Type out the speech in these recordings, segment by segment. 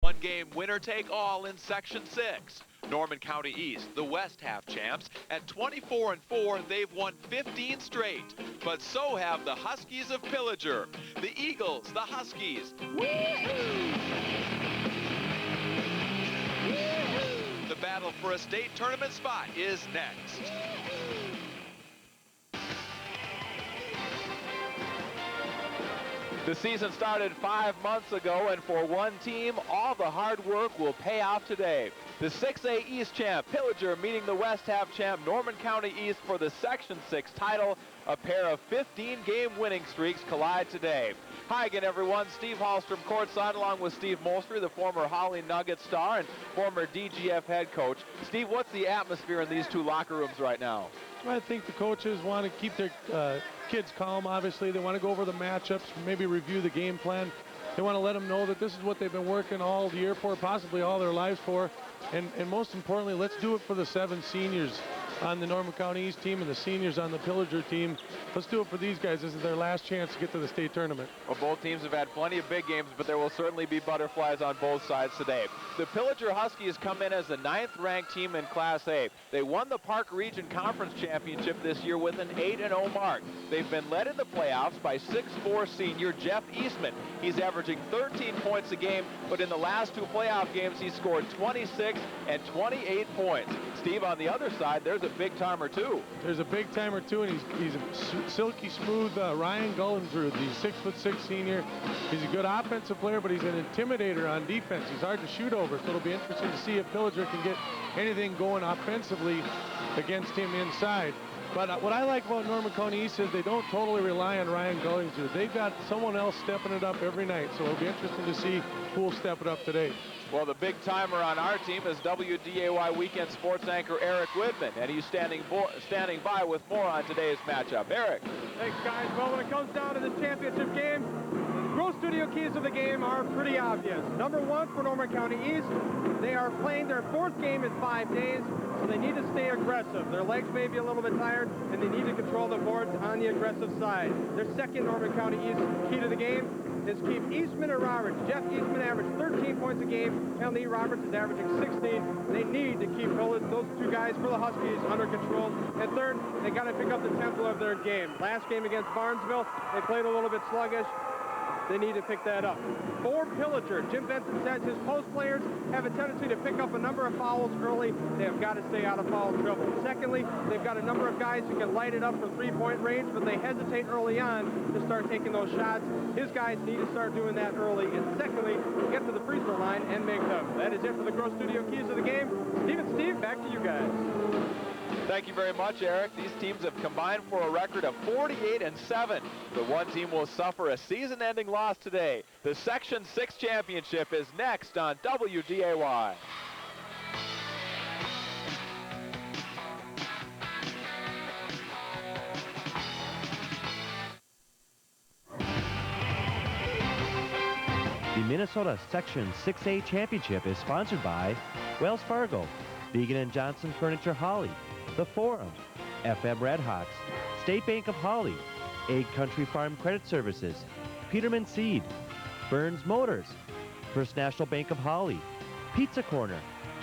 One-game winner-take-all in Section 6. Norman County East, the West half champs. At 24-4, they've won 15 straight. But so have the Huskies of Pillager. The Eagles, the Huskies. The battle for a state tournament spot is next. The season started 5 months ago, and for one team, all the hard work will pay off today. The 6A East champ, Pillager, meeting the West half champ, Norman County East, for the Section 6 title. A pair of 15-game winning streaks collide today. Hi again, everyone. Steve Hallstrom courtside, along with Steve Molstre, the former Holly Nugget star and former DGF head coach. Steve, what's the atmosphere in these two locker rooms right now? I think the coaches want to keep their kids calm, obviously. They want to go over the matchups, maybe review the game plan. They want to let them know that this is what they've been working all year for, possibly all their lives for. And most importantly, let's do it for the 7 seniors on the Norman County East team and the seniors on the Pillager team. Let's do it for these guys. This is their last chance to get to the state tournament. Well, both teams have had plenty of big games, but there will certainly be butterflies on both sides today. The Pillager Huskies come in as the 9th-ranked team in Class A. They won the Park Region Conference Championship this year with an 8-0 mark. They've been led in the playoffs by 6'4" senior Jeff Eastman. He's averaging 13 points a game, but in the last 2 playoff games, he scored 26 and 28 points. Steve, on the other side, there's a big-timer, too. There's a big-timer, too, and he's a silky smooth Ryan Gullinsrud, the 6'6" senior. He's a good offensive player, but he's an intimidator on defense. He's hard to shoot over, so it'll be interesting to see if Pillager can get anything going offensively against him inside. But what I like about Norman County East is they don't totally rely on Ryan Gullinsrud. They've got someone else stepping it up every night, so it'll be interesting to see who will step it up today. Well, the big timer on our team is WDAY weekend sports anchor Eric Whitman, and he's standing by with more on today's matchup. Eric. Thanks, guys. Well, when it comes down to this championship game, the Gross Studio keys of the game are pretty obvious. Number 1 for Norman County East, they are playing their 4th game in 5 days, so they need to stay aggressive. Their legs may be a little bit tired, and they need to control the boards on the aggressive side. Their 2nd Norman County East key to the game is keep Eastman and Roberts. Jeff Eastman averaged 13 points a game, and Lee Roberts is averaging 16. They need to keep those 2 guys for the Huskies under control. And 3rd, they got to pick up the tempo of their game. Last game against Barnesville, they played a little bit sluggish. They need to pick that up. For Pillager, Jim Benson says his post players have a tendency to pick up a number of fouls early. They have got to stay out of foul trouble. Secondly, they've got a number of guys who can light it up from 3-point range, but they hesitate early on to start taking those shots. His guys need to start doing that early. And secondly, get to the free throw line and make them. That is it for the Gross Studio keys of the game. Steve and Steve, back to you guys. Thank you very much, Eric. These teams have combined for a record of 48-7. The one team will suffer a season-ending loss today. The Section 6 championship is next on WDAY. The Minnesota Section 6A Championship is sponsored by Wells Fargo, Vegan & Johnson Furniture Holly, The Forum, FM Red Hawks, State Bank of Holly, Egg Country Farm Credit Services, Peterman Seed, Burns Motors, First National Bank of Holly, Pizza Corner,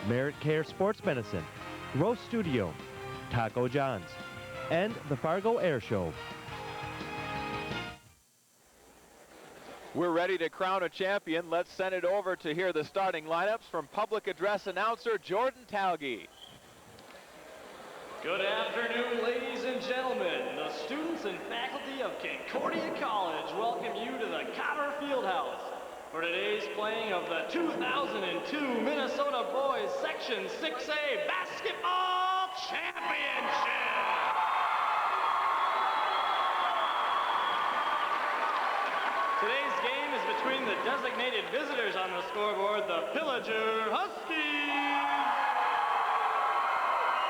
Merit Care Sports Medicine, Roast Studio, Taco John's, and the Fargo Air Show. We're ready to crown a champion. Let's send it over to hear the starting lineups from public address announcer Jordan Talge. Good afternoon, ladies and gentlemen. The students and faculty of Concordia College welcome you to the Cotter Fieldhouse for today's playing of the 2002 Minnesota Boys Section 6A Basketball Championship. Today's game is between the designated visitors on the scoreboard, the Pillager Huskies,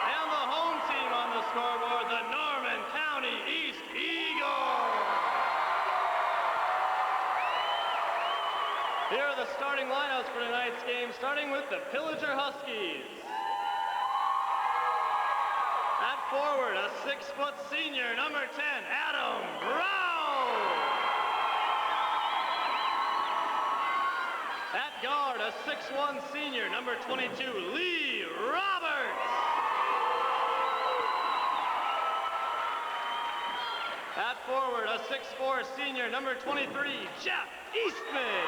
and the home team on the scoreboard, the Norman County East Eagles. Here are the starting lineups for tonight's game, starting with the Pillager Huskies. At forward, a 6-foot senior, number 10, Adam Brown. At guard, a 6'1" senior, number 22, Lee Roberts. At forward, a 6'4" senior, number 23, Jeff Eastman.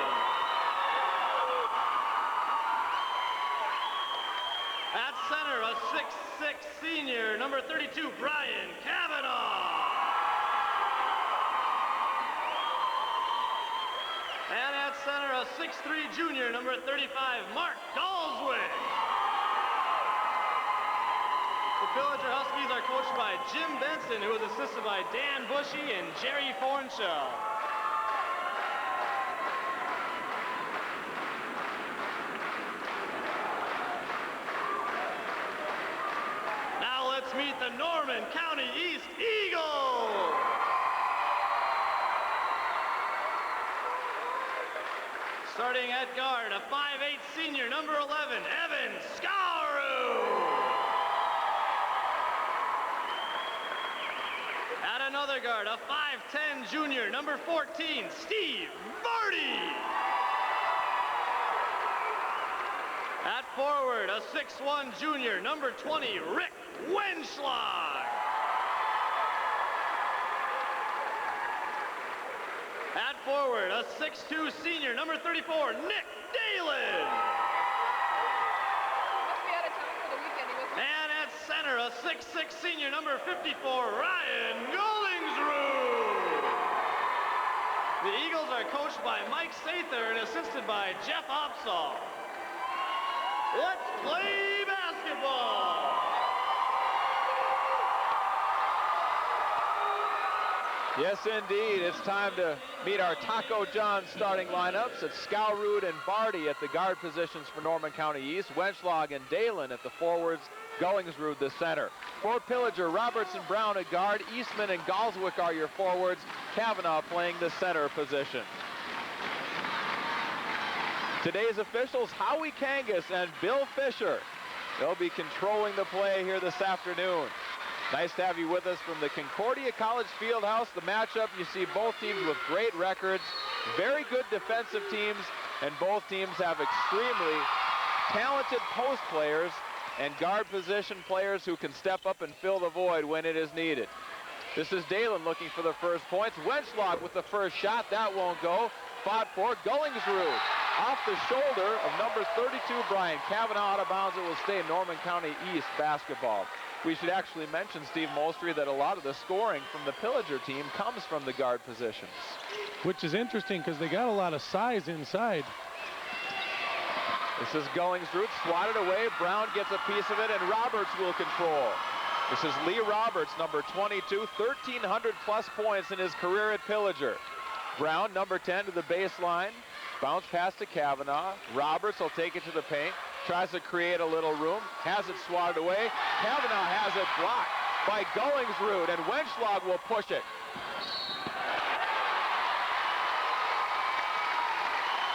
At center, a 6'6" senior, number 32, Brian Kavanaugh. And at center, a 6'3" junior, number 35, Mark Galswick. The Pillager Huskies are coached by Jim Benson, who is assisted by Dan Bushy and Jerry Fornshell. Now let's meet the Norman County East Eagles. Starting at guard, a 5'8" senior, number 11, Evan Scaru. At another guard, a 5'10" junior, number 14, Steve Vardy. At forward, a 6'1" junior, number 20, Rick Wenschlag. At forward, a 6'2" senior, number 34, Nick Dalen. And at center, a 6'6" senior, number 54, Ryan Gollingsrud. The Eagles are coached by Mike Sather and assisted by Jeff Opsahl. Let's play basketball. Yes, indeed. It's time to meet our Taco John starting lineups. It's Skalrud and Barty at the guard positions for Norman County East, Wenschlag and Dalen at the forwards, Gollingsrud the center. For Pillager, Roberts and Brown at guard, Eastman and Galswick are your forwards, Kavanaugh playing the center position. Today's officials, Howie Kangas and Bill Fisher. They'll be controlling the play here this afternoon. Nice to have you with us from the Concordia College Fieldhouse. The matchup, you see both teams with great records, very good defensive teams, and both teams have extremely talented post players and guard position players who can step up and fill the void when it is needed. This is Dalen looking for the first points. Wenschlag with the first shot. That won't go. Fought for Gollingsrud. Off the shoulder of number 32, Brian Kavanaugh, out of bounds. It will stay Norman County East basketball. We should actually mention, Steve Molstre, that a lot of the scoring from the Pillager team comes from the guard positions. Which is interesting because they got a lot of size inside. This is Gollingsrud, swatted away. Brown gets a piece of it, and Roberts will control. This is Lee Roberts, number 22, 1,300 plus points in his career at Pillager. Brown, number 10, to the baseline. Bounce pass to Kavanaugh. Roberts will take it to the paint. Tries to create a little room. Has it swatted away. Kavanaugh has it blocked by Gollingsrud, and Wenschlag will push it.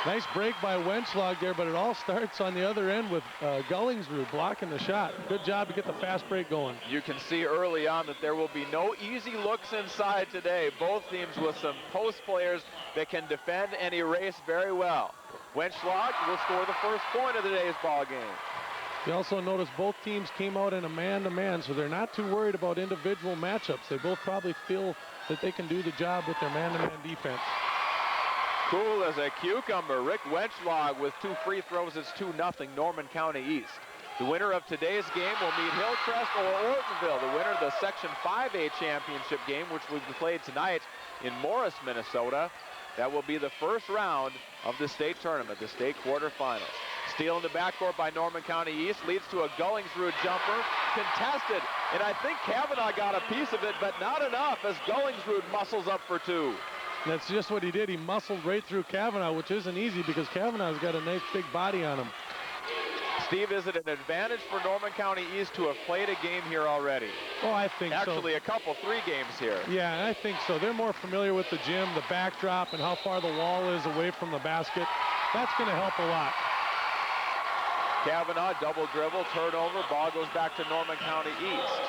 Nice break by Wenschlag there, but it all starts on the other end with Gollingsrud blocking the shot. Good job to get the fast break going. You can see early on that there will be no easy looks inside today. Both teams with some post players that can defend and erase very well. Wenschlag will score the first point of today's ball game. You also notice both teams came out in a man-to-man, so they're not too worried about individual matchups. They both probably feel that they can do the job with their man-to-man defense. Cool as a cucumber. Rick Wenschlag with 2 free throws. It's 2-0 Norman County East. The winner of today's game will meet Hillcrest or Ortonville, the winner of the Section 5A championship game, which will be played tonight in Morris, Minnesota. That will be the first round of the state tournament, the state quarterfinals. Steal in the backcourt by Norman County East leads to a Gollingsrud jumper, contested, and I think Kavanaugh got a piece of it, but not enough as Gollingsrud muscles up for 2. That's just what he did. He muscled right through Kavanaugh, which isn't easy because Kavanaugh's got a nice big body on him. Steve, is it an advantage for Norman County East to have played a game here already? Oh, I think Actually, a couple, 3 games here. Yeah, I think so. They're more familiar with the gym, the backdrop, and how far the wall is away from the basket. That's going to help a lot. Kavanaugh, double dribble, turnover, ball goes back to Norman County East.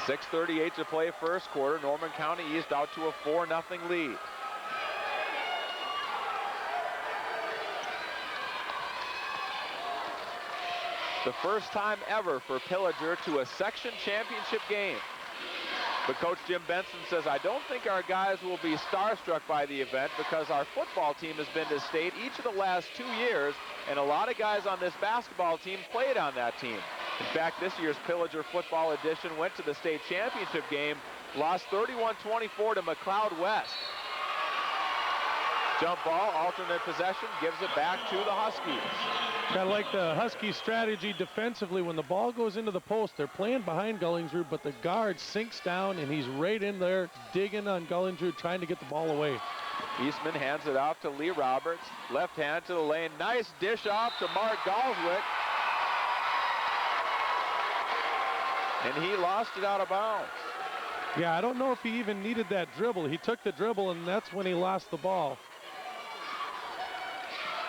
6:38 to play first quarter. Norman County East out to a 4-0 lead. The first time ever for Pillager to a section championship game. But Coach Jim Benson says, I don't think our guys will be starstruck by the event because our football team has been to state each of the last 2 years, and a lot of guys on this basketball team played on that team. In fact, this year's Pillager football edition went to the state championship game, lost 31-24 to McLeod West. Jump ball, alternate possession, gives it back to the Huskies. I like the Huskies' strategy defensively. When the ball goes into the post, they're playing behind Gullingsrud, but the guard sinks down, and he's right in there digging on Gullingsrud, trying to get the ball away. Eastman hands it off to Lee Roberts. Left hand to the lane. Nice dish off to Mark Galswick. And he lost it out of bounds. Yeah, I don't know if he even needed that dribble. He took the dribble, and that's when he lost the ball.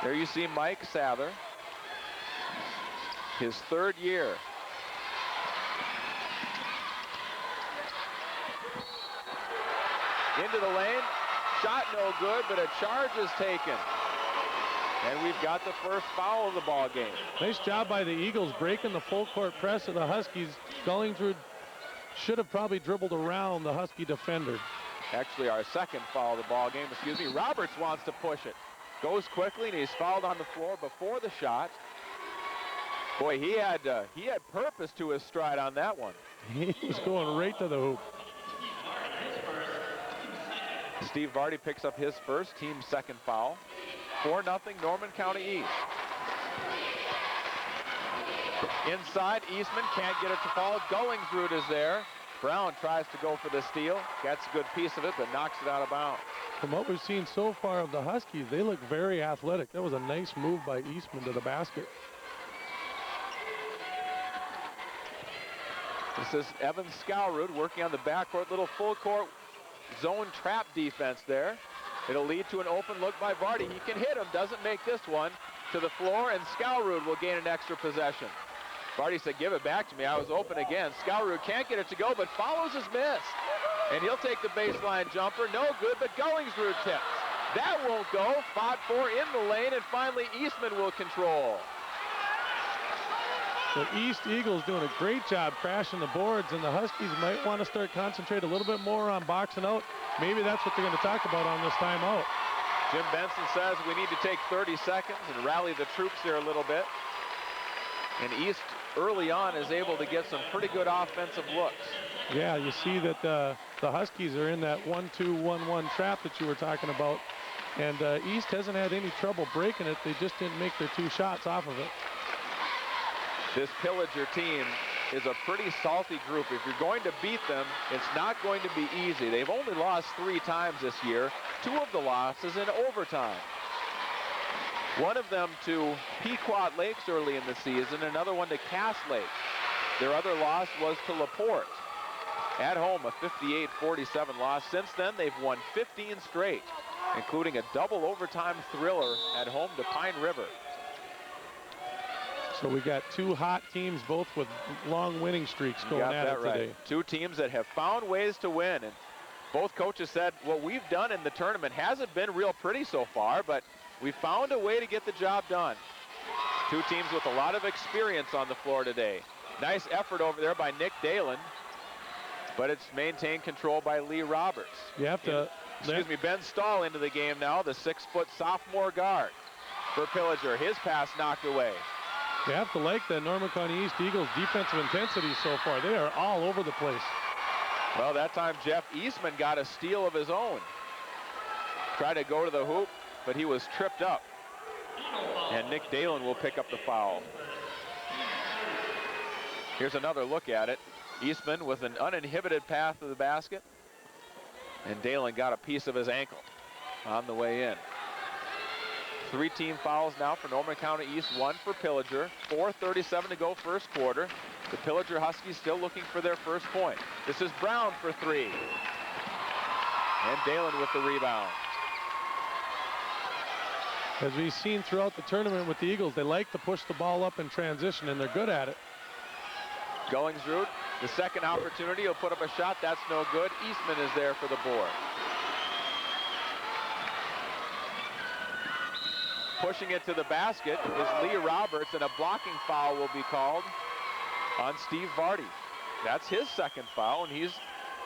There you see Mike Sather, his third year. Into the lane, shot no good, but a charge is taken. And we've got the first foul of the ball game. Nice job by the Eagles breaking the full court press of the Huskies. Gullingsrud should have probably dribbled around the Husky defender. Actually, our second foul of the ball game, excuse me. Roberts wants to push it. Goes quickly, and he's fouled on the floor before the shot. Boy, he had purpose to his stride on that one. He was going right to the hoop. Steve Vardy picks up his first, team's second foul. 4-0 Norman County East. Inside, Eastman can't get it to fall. Gullingsrud is there. Brown tries to go for the steal. Gets a good piece of it, but knocks it out of bounds. From what we've seen so far of the Huskies, they look very athletic. That was a nice move by Eastman to the basket. This is Evan Scowrood working on the backcourt, little full court zone trap defense there. It'll lead to an open look by Vardy. He can hit him, doesn't make this one. To the floor, and Scowrood will gain an extra possession. Vardy said, give it back to me. I was open again. Scowrood can't get it to go, but follows his miss. And he'll take the baseline jumper. No good, but Gullingsrud tips. That won't go. Fought for in the lane, and finally Eastman will control. The East Eagles doing a great job crashing the boards, and the Huskies might want to start concentrate a little bit more on boxing out. Maybe that's what they're going to talk about on this timeout. Jim Benson says we need to take 30 seconds and rally the troops here a little bit. And East early on is able to get some pretty good offensive looks. Yeah, you see that the Huskies are in that 1-2-1-1 trap that you were talking about. And East hasn't had any trouble breaking it. They just didn't make their 2 shots off of it. This Pillager team is a pretty salty group. If you're going to beat them, it's not going to be easy. They've only lost 3 times this year. 2 of the losses in overtime. One of them to Pequot Lakes early in the season, another one to Cass Lakes. Their other loss was to LaPorte. At home, a 58-47 loss. Since then, they've won 15 straight, including a double overtime thriller at home to Pine River. So we got 2 hot teams, both with long winning streaks going at it today. Right. 2 teams that have found ways to win. And both coaches said what we've done in the tournament hasn't been real pretty so far, but we found a way to get the job done. 2 teams with a lot of experience on the floor today. Nice effort over there by Nick Dalen, but it's maintained control by Lee Roberts. You have to... Ben Stahl into the game now, the 6-foot sophomore guard for Pillager. His pass knocked away. You have to like the Norman County East Eagles' defensive intensity so far. They are all over the place. Well, that time Jeff Eastman got a steal of his own. Tried to go to the hoop, but he was tripped up. And Nick Dalen will pick up the foul. Here's another look at it. Eastman with an uninhibited path to the basket. And Dalen got a piece of his ankle on the way in. 3 team fouls now for Norman County East, 1 for Pillager. 4:37 to go first quarter. The Pillager Huskies still looking for their first point. This is Brown for 3. And Dalen with the rebound. As we've seen throughout the tournament with the Eagles, they like to push the ball up in transition, and they're good at it. Gullingsrud, the second opportunity, he'll put up a shot. That's no good. Eastman is there for the board. Pushing it to the basket is Lee Roberts, and a blocking foul will be called on Steve Vardy. That's his second foul, and he's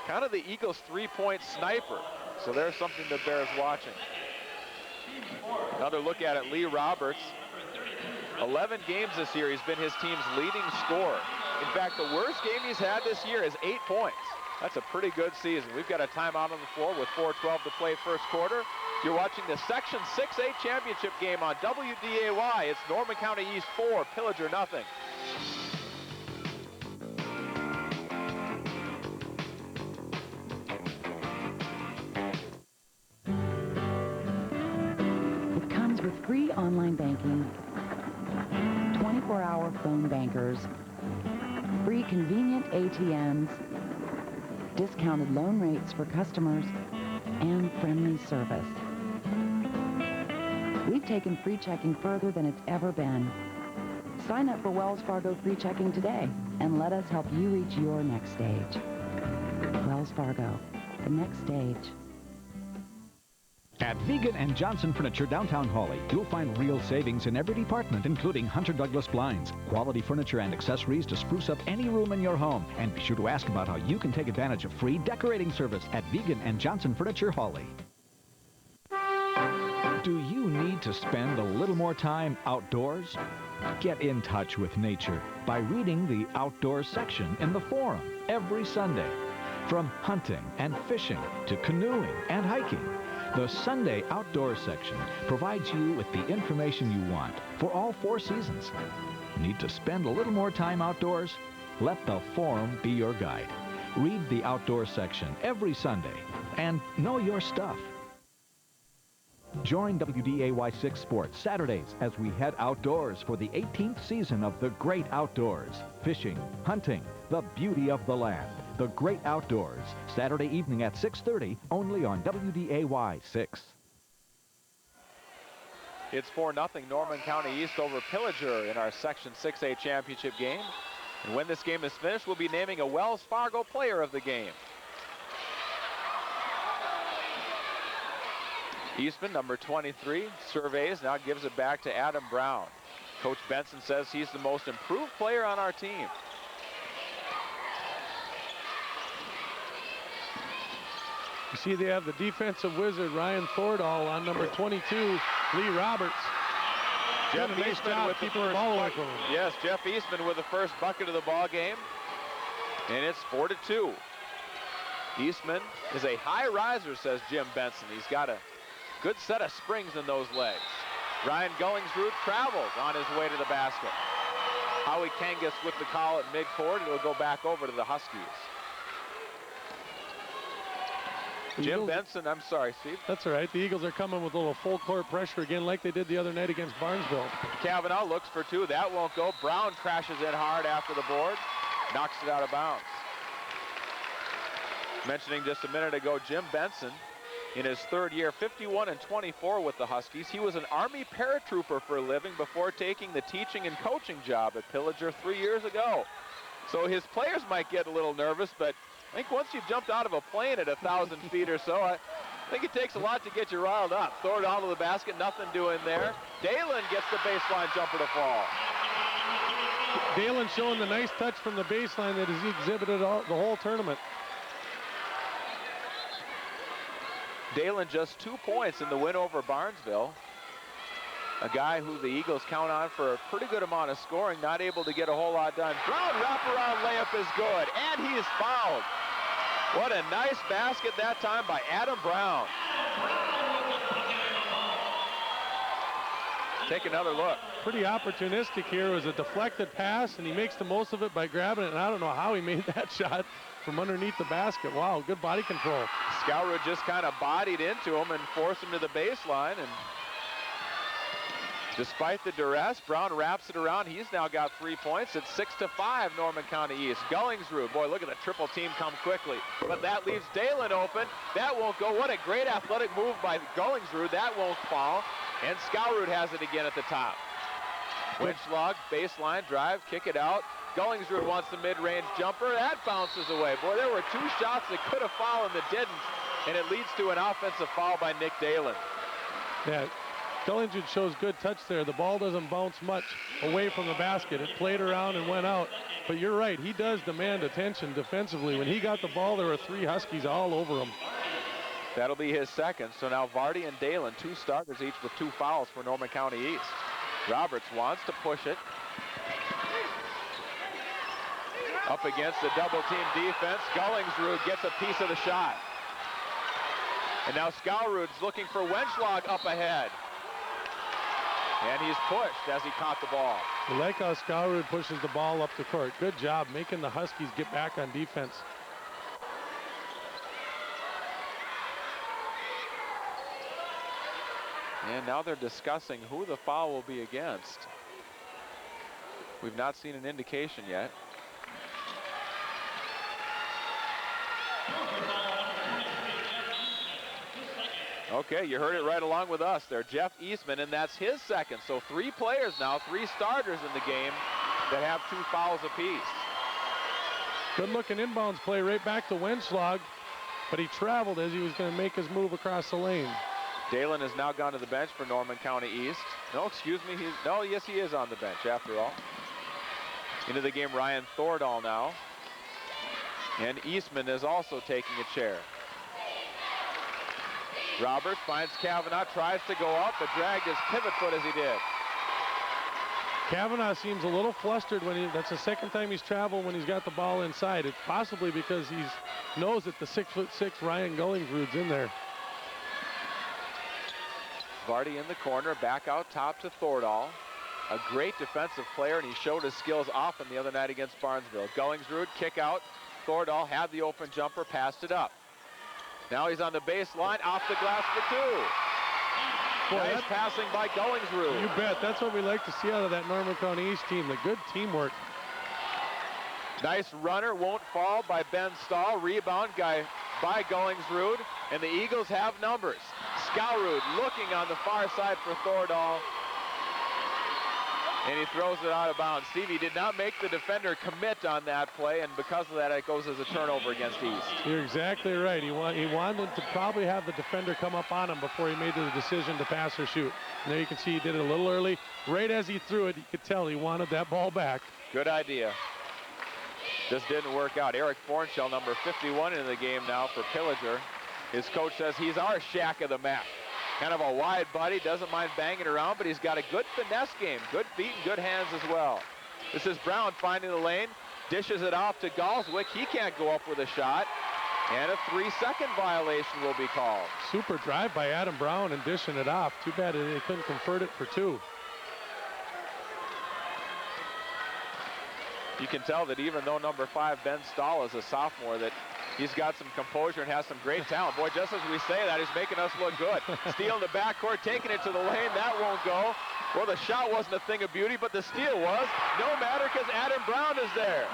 kind of the Eagles' three-point sniper. So there's something that bears watching. Another look at it, Lee Roberts. 11 games this year, he's been his team's leading scorer. In fact, the worst game he's had this year is 8 points. That's a pretty good season. We've got a timeout on the floor with 4:12 to play first quarter. You're watching the Section 6A championship game on WDAY. It's Norman County East 4, Pillager nothing. It comes with free online banking, 24-hour phone bankers, free convenient ATMs, discounted loan rates for customers, and friendly service. We've taken free checking further than it's ever been. Sign up for Wells Fargo free checking today and let us help you reach your next stage. Wells Fargo, the next stage. At Vegan and Johnson Furniture downtown Hawley, you'll find real savings in every department, including Hunter Douglas blinds, quality furniture and accessories to spruce up any room in your home. And be sure to ask about how you can take advantage of free decorating service at Vegan and Johnson Furniture Hawley. Do you need to spend a little more time outdoors? Get in touch with nature by reading the outdoors section in the Forum every Sunday. From hunting and fishing to canoeing and hiking, the Sunday Outdoors section provides you with the information you want for all 4 seasons. Need to spend a little more time outdoors? Let the Forum be your guide. Read the Outdoors section every Sunday and know your stuff. Join WDAY6 Sports Saturdays as we head outdoors for the 18th season of The Great Outdoors. Fishing, hunting, the beauty of the land. The Great Outdoors, Saturday evening at 6:30, only on WDAY6. It's 4-0 Norman County East over Pillager in our Section 6A championship game. And when this game is finished, we'll be naming a Wells Fargo player of the game. Eastman, number 23, surveys, now gives it back to Adam Brown. Coach Benson says he's the most improved player on our team. You see they have the defensive wizard, Ryan Thordahl, on number 22, Lee Roberts. Jeff Doing a nice Eastman job with the keeping the first ball away bucket. from him. Yes, Jeff Eastman with the first bucket of the ball game. And it's 4-2. Eastman is a high riser, says Jim Benson. He's got a good set of springs in those legs. Ryan Gullingsrud travels on his way to the basket. Howie Kangas with the call at midcourt. It'll go back over to the Huskies. Jim Benson, I'm sorry, Steve. That's all right. The Eagles are coming with a little full court pressure again like they did the other night against Barnesville. Kavanaugh looks for 2. That won't go. Brown crashes in hard after the board. Knocks it out of bounds. Mentioning just a minute ago, Jim Benson, in his 3rd year, 51-24 with the Huskies. He was an Army paratrooper for a living before taking the teaching and coaching job at Pillager 3 years ago. So his players might get a little nervous, but I think once you've jumped out of a plane at 1,000 feet or so, I think it takes a lot to get you riled up. Throw it onto the basket, nothing doing there. Dalen gets the baseline jumper to fall. Dalen showing the nice touch from the baseline that he exhibited the whole tournament. Dalen just 2 points in the win over Barnesville. A guy who the Eagles count on for a pretty good amount of scoring, not able to get a whole lot done. Brown wraparound layup is good, and he's fouled. What a nice basket that time by Adam Brown. Take another look. Pretty opportunistic here. It was a deflected pass, and he makes the most of it by grabbing it, and I don't know how he made that shot from underneath the basket. Wow, good body control. Scowrood just kind of bodied into him and forced him to the baseline, and despite the duress, Brown wraps it around. He's now got 3 points. It's 6-5 Norman County East. Gullingsrud, boy, look at the triple team come quickly. But that leaves Dalen open. That won't go. What a great athletic move by Gullingsrud. That won't fall. And Scowrood has it again at the top. Winchlog, baseline drive, kick it out. Gullingsrud wants the mid-range jumper. That bounces away. Boy, there were 2 shots that could have fallen that didn't. And it leads to an offensive foul by Nick Dalen. Yeah. Gullinger shows good touch there. The ball doesn't bounce much away from the basket. It played around and went out. But you're right, he does demand attention defensively. When he got the ball, there were 3 Huskies all over him. That'll be his second. So now Vardy and Dalen, 2 starters each with 2 fouls for Norman County East. Roberts wants to push it. Up against the double-team defense. Gullingsrud gets a piece of the shot. And now Skowrud's looking for Wenschlag up ahead. And he's pushed as he caught the ball. I like how Skowrud pushes the ball up the court. Good job making the Huskies get back on defense. And now they're discussing who the foul will be against. We've not seen an indication yet. Okay, you heard it right along with us there. Jeff Eastman, and that's his second. So 3 players now, 3 starters in the game that have 2 fouls apiece. Good looking inbounds play right back to Wenschlag, but he traveled as he was going to make his move across the lane. Dalen has now gone to the bench for Norman County East. No, excuse me, yes, he is on the bench after all. Into the game, Ryan Thordahl now. And Eastman is also taking a chair. Roberts finds Kavanaugh, tries to go up, but dragged his pivot foot as he did. Kavanaugh seems a little flustered when that's the second time he's traveled when he's got the ball inside. It's possibly because he knows that the 6'6" Ryan Gullingsrud's in there. Vardy in the corner, back out top to Thordahl. A great defensive player, and he showed his skills often the other night against Barnesville. Gullingsrud, kick out. Thordahl had the open jumper, passed it up. Now he's on the baseline, off the glass for 2. Boy, nice passing by Gullingsrud. You bet. That's what we like to see out of that Norman County East team, the good teamwork. Nice runner, won't fall by Ben Stahl. Rebound guy by Gullingsrud, and the Eagles have numbers. Skowrud looking on the far side for Thordahl, and he throws it out of bounds. Stevie did not make the defender commit on that play, and because of that, it goes as a turnover against East. You're exactly right. He wanted to probably have the defender come up on him before he made the decision to pass or shoot. And there you can see he did it a little early. Right as he threw it, you could tell he wanted that ball back. Good idea. Just didn't work out. Eric Fornshell, number 51 in the game now for Pillager. His coach says he's our Shaq of the MAC. Kind of a wide body, doesn't mind banging around, but he's got a good finesse game. Good feet and good hands as well. This is Brown finding the lane, dishes it off to Galswick. He can't go up with a shot, and a 3-second violation will be called. Super drive by Adam Brown and dishing it off. Too bad they couldn't convert it for 2. You can tell that even though number 5, Ben Stahl, is a sophomore, that he's got some composure and has some great talent. Boy, just as we say that, he's making us look good. Steal in the backcourt, taking it to the lane. That won't go. Well, the shot wasn't a thing of beauty, but the steal was. No matter, because Adam Brown is there.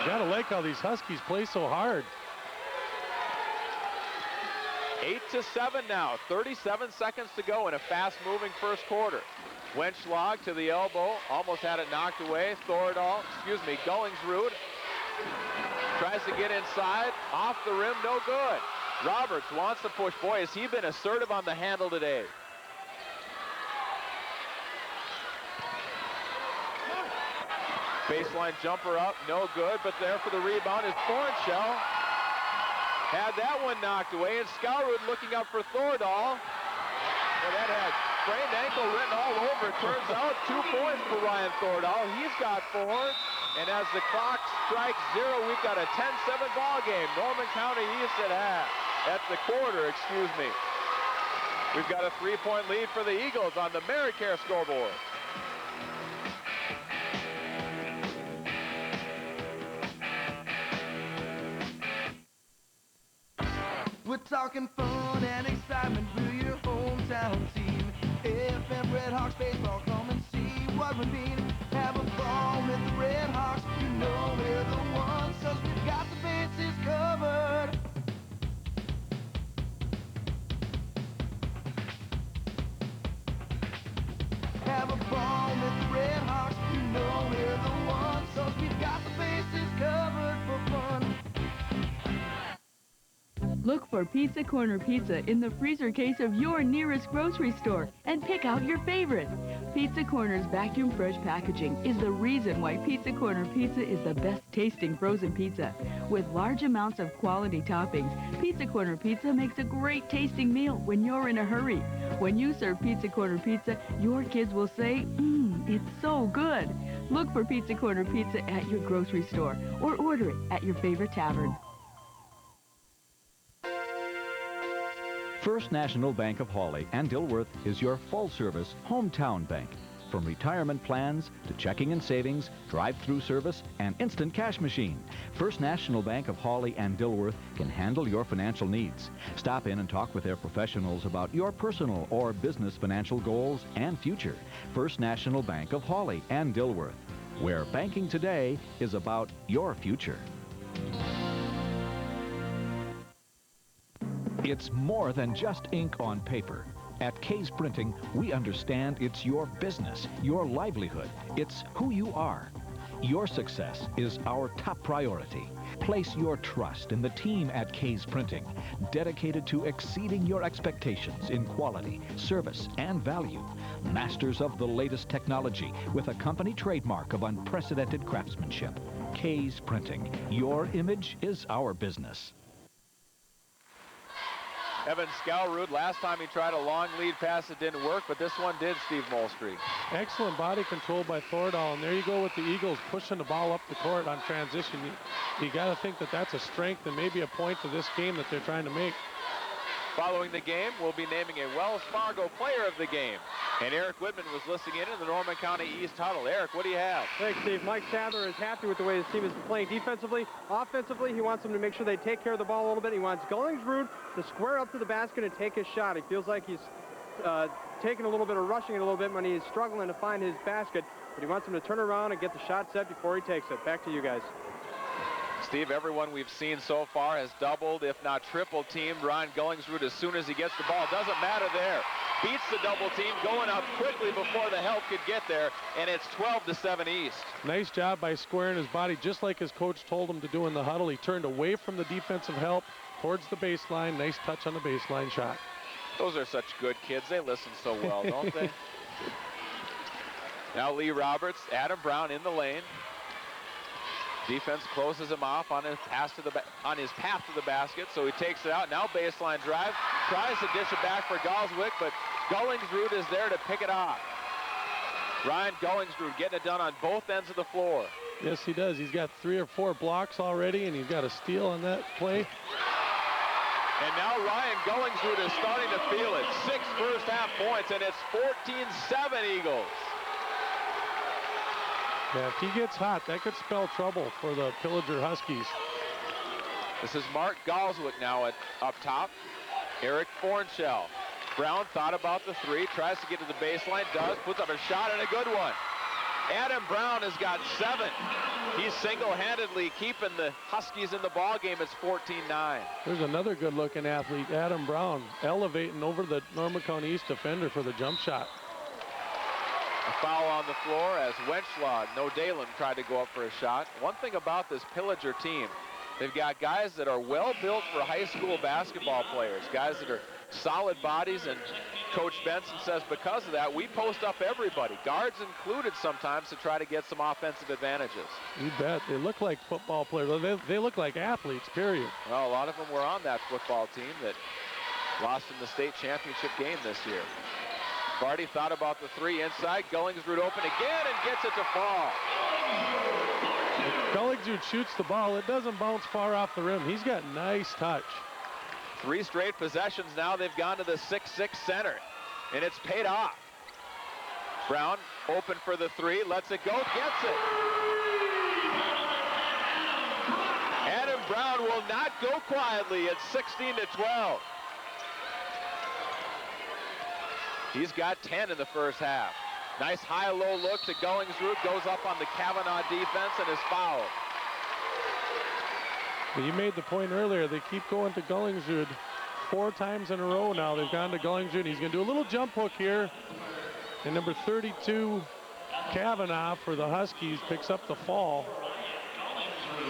You gotta like how these Huskies play so hard. 8-7 now. 37 seconds to go in a fast-moving first quarter. Wenschlag to the elbow, almost had it knocked away. Gullingsrud tries to get inside, off the rim, no good. Roberts wants to push. Boy, has he been assertive on the handle today. Baseline jumper up, no good, but there for the rebound is Fornshell. Had that one knocked away, and Skowrud looking up for Thordahl. Well, that had sprained ankle written all over. It turns out 2 points for Ryan Thordahl. He's got 4. And as the clock strikes 0, we've got a 10-7 ball game. Norman County East at half. At the quarter, excuse me. We've got a 3-point lead for the Eagles on the Maricare scoreboard. We're talking fun and excitement for your hometown team. FM Red Hawks baseball, come and see what we mean. Have a ball with the Red Hawks, you know we're the ones, 'cause we've got the bases covered. Have a ball with the Red Hawks, you know we're the ones, 'cause we've got the bases covered for fun. Look for Pizza Corner Pizza in the freezer case of your nearest grocery store and pick out your favorite. Pizza Corner's vacuum fresh packaging is the reason why Pizza Corner Pizza is the best tasting frozen pizza. With large amounts of quality toppings, Pizza Corner Pizza makes a great tasting meal when you're in a hurry. When you serve Pizza Corner Pizza, your kids will say, it's so good. Look for Pizza Corner Pizza at your grocery store or order it at your favorite tavern. First National Bank of Hawley and Dilworth is your full-service hometown bank. From retirement plans to checking and savings, drive-through service, and instant cash machine, First National Bank of Hawley and Dilworth can handle your financial needs. Stop in and talk with their professionals about your personal or business financial goals and future. First National Bank of Hawley and Dilworth, where banking today is about your future. It's more than just ink on paper. At K's Printing, we understand it's your business, your livelihood. It's who you are. Your success is our top priority. Place your trust in the team at K's Printing, dedicated to exceeding your expectations in quality, service, and value. Masters of the latest technology with a company trademark of unprecedented craftsmanship. K's Printing. Your image is our business. Evan Skalrud, last time he tried a long lead pass, it didn't work, but this one did, Steve Molstre. Excellent body control by Thordahl, and there you go with the Eagles pushing the ball up the court on transition. You got to think that that's a strength and maybe a point to this game that they're trying to make. Following the game, we'll be naming a Wells Fargo player of the game. And Eric Whitman was listening in the Norman County East huddle. Eric, what do you have? Thanks, Steve. Mike Sadler is happy with the way his team is playing defensively. Offensively, he wants them to make sure they take care of the ball a little bit. He wants Gullingsrud to square up to the basket and take his shot. He feels like he's taking a little bit of rushing it a little bit when he's struggling to find his basket. But he wants him to turn around and get the shot set before he takes it. Back to you guys. Steve, everyone we've seen so far has doubled, if not triple teamed Ryan Gullingsrud as soon as he gets the ball. Doesn't matter there. Beats the double team, going up quickly before the help could get there, and it's 12-7 East. Nice job by squaring his body, just like his coach told him to do in the huddle. He turned away from the defensive help towards the baseline. Nice touch on the baseline shot. Those are such good kids. They listen so well, don't they? Now Lee Roberts, Adam Brown in the lane. Defense closes him off on his path to the basket, so he takes it out. Now baseline drive, tries to dish it back for Galswick, but Gullingsrud is there to pick it off. Ryan Gullingsrud getting it done on both ends of the floor. Yes, he does. He's got 3 or 4 blocks already, and he's got a steal on that play. And now Ryan Gullingsrud is starting to feel it. 6 first half points, and it's 14-7 Eagles. Yeah, if he gets hot, that could spell trouble for the Pillager Huskies. This is Mark Galswick now up top. Eric Fornshell. Brown thought about the 3, tries to get to the baseline, does, puts up a shot and a good one. Adam Brown has got 7. He's single-handedly keeping the Huskies in the ball game. It's 14-9. There's another good-looking athlete, Adam Brown, elevating over the Norman County East defender for the jump shot. A foul on the floor as Wenschlag, no Dalen, tried to go up for a shot. One thing about this Pillager team, they've got guys that are well built for high school basketball players, guys that are solid bodies, and Coach Benson says because of that, we post up everybody, guards included sometimes, to try to get some offensive advantages. You bet. They look like football players. They look like athletes, period. Well, a lot of them were on that football team that lost in the state championship game this year. Barty thought about the 3 inside. Gullingsrud open again and gets it to fall. If Gullingsrud shoots the ball, it doesn't bounce far off the rim. He's got nice touch. 3 straight possessions now. They've gone to the 6-6 center, and it's paid off. Brown open for the 3, lets it go, gets it. Adam Brown will not go quietly at 16-12. He's got 10 in the first half. Nice high-low look to Gullingsrud, goes up on the Kavanaugh defense and is fouled. But you made the point earlier, they keep going to Gullingsrud 4 times in a row now. They've gone to Gullingsrud. He's going to do a little jump hook here. And number 32, Kavanaugh for the Huskies, picks up the fall.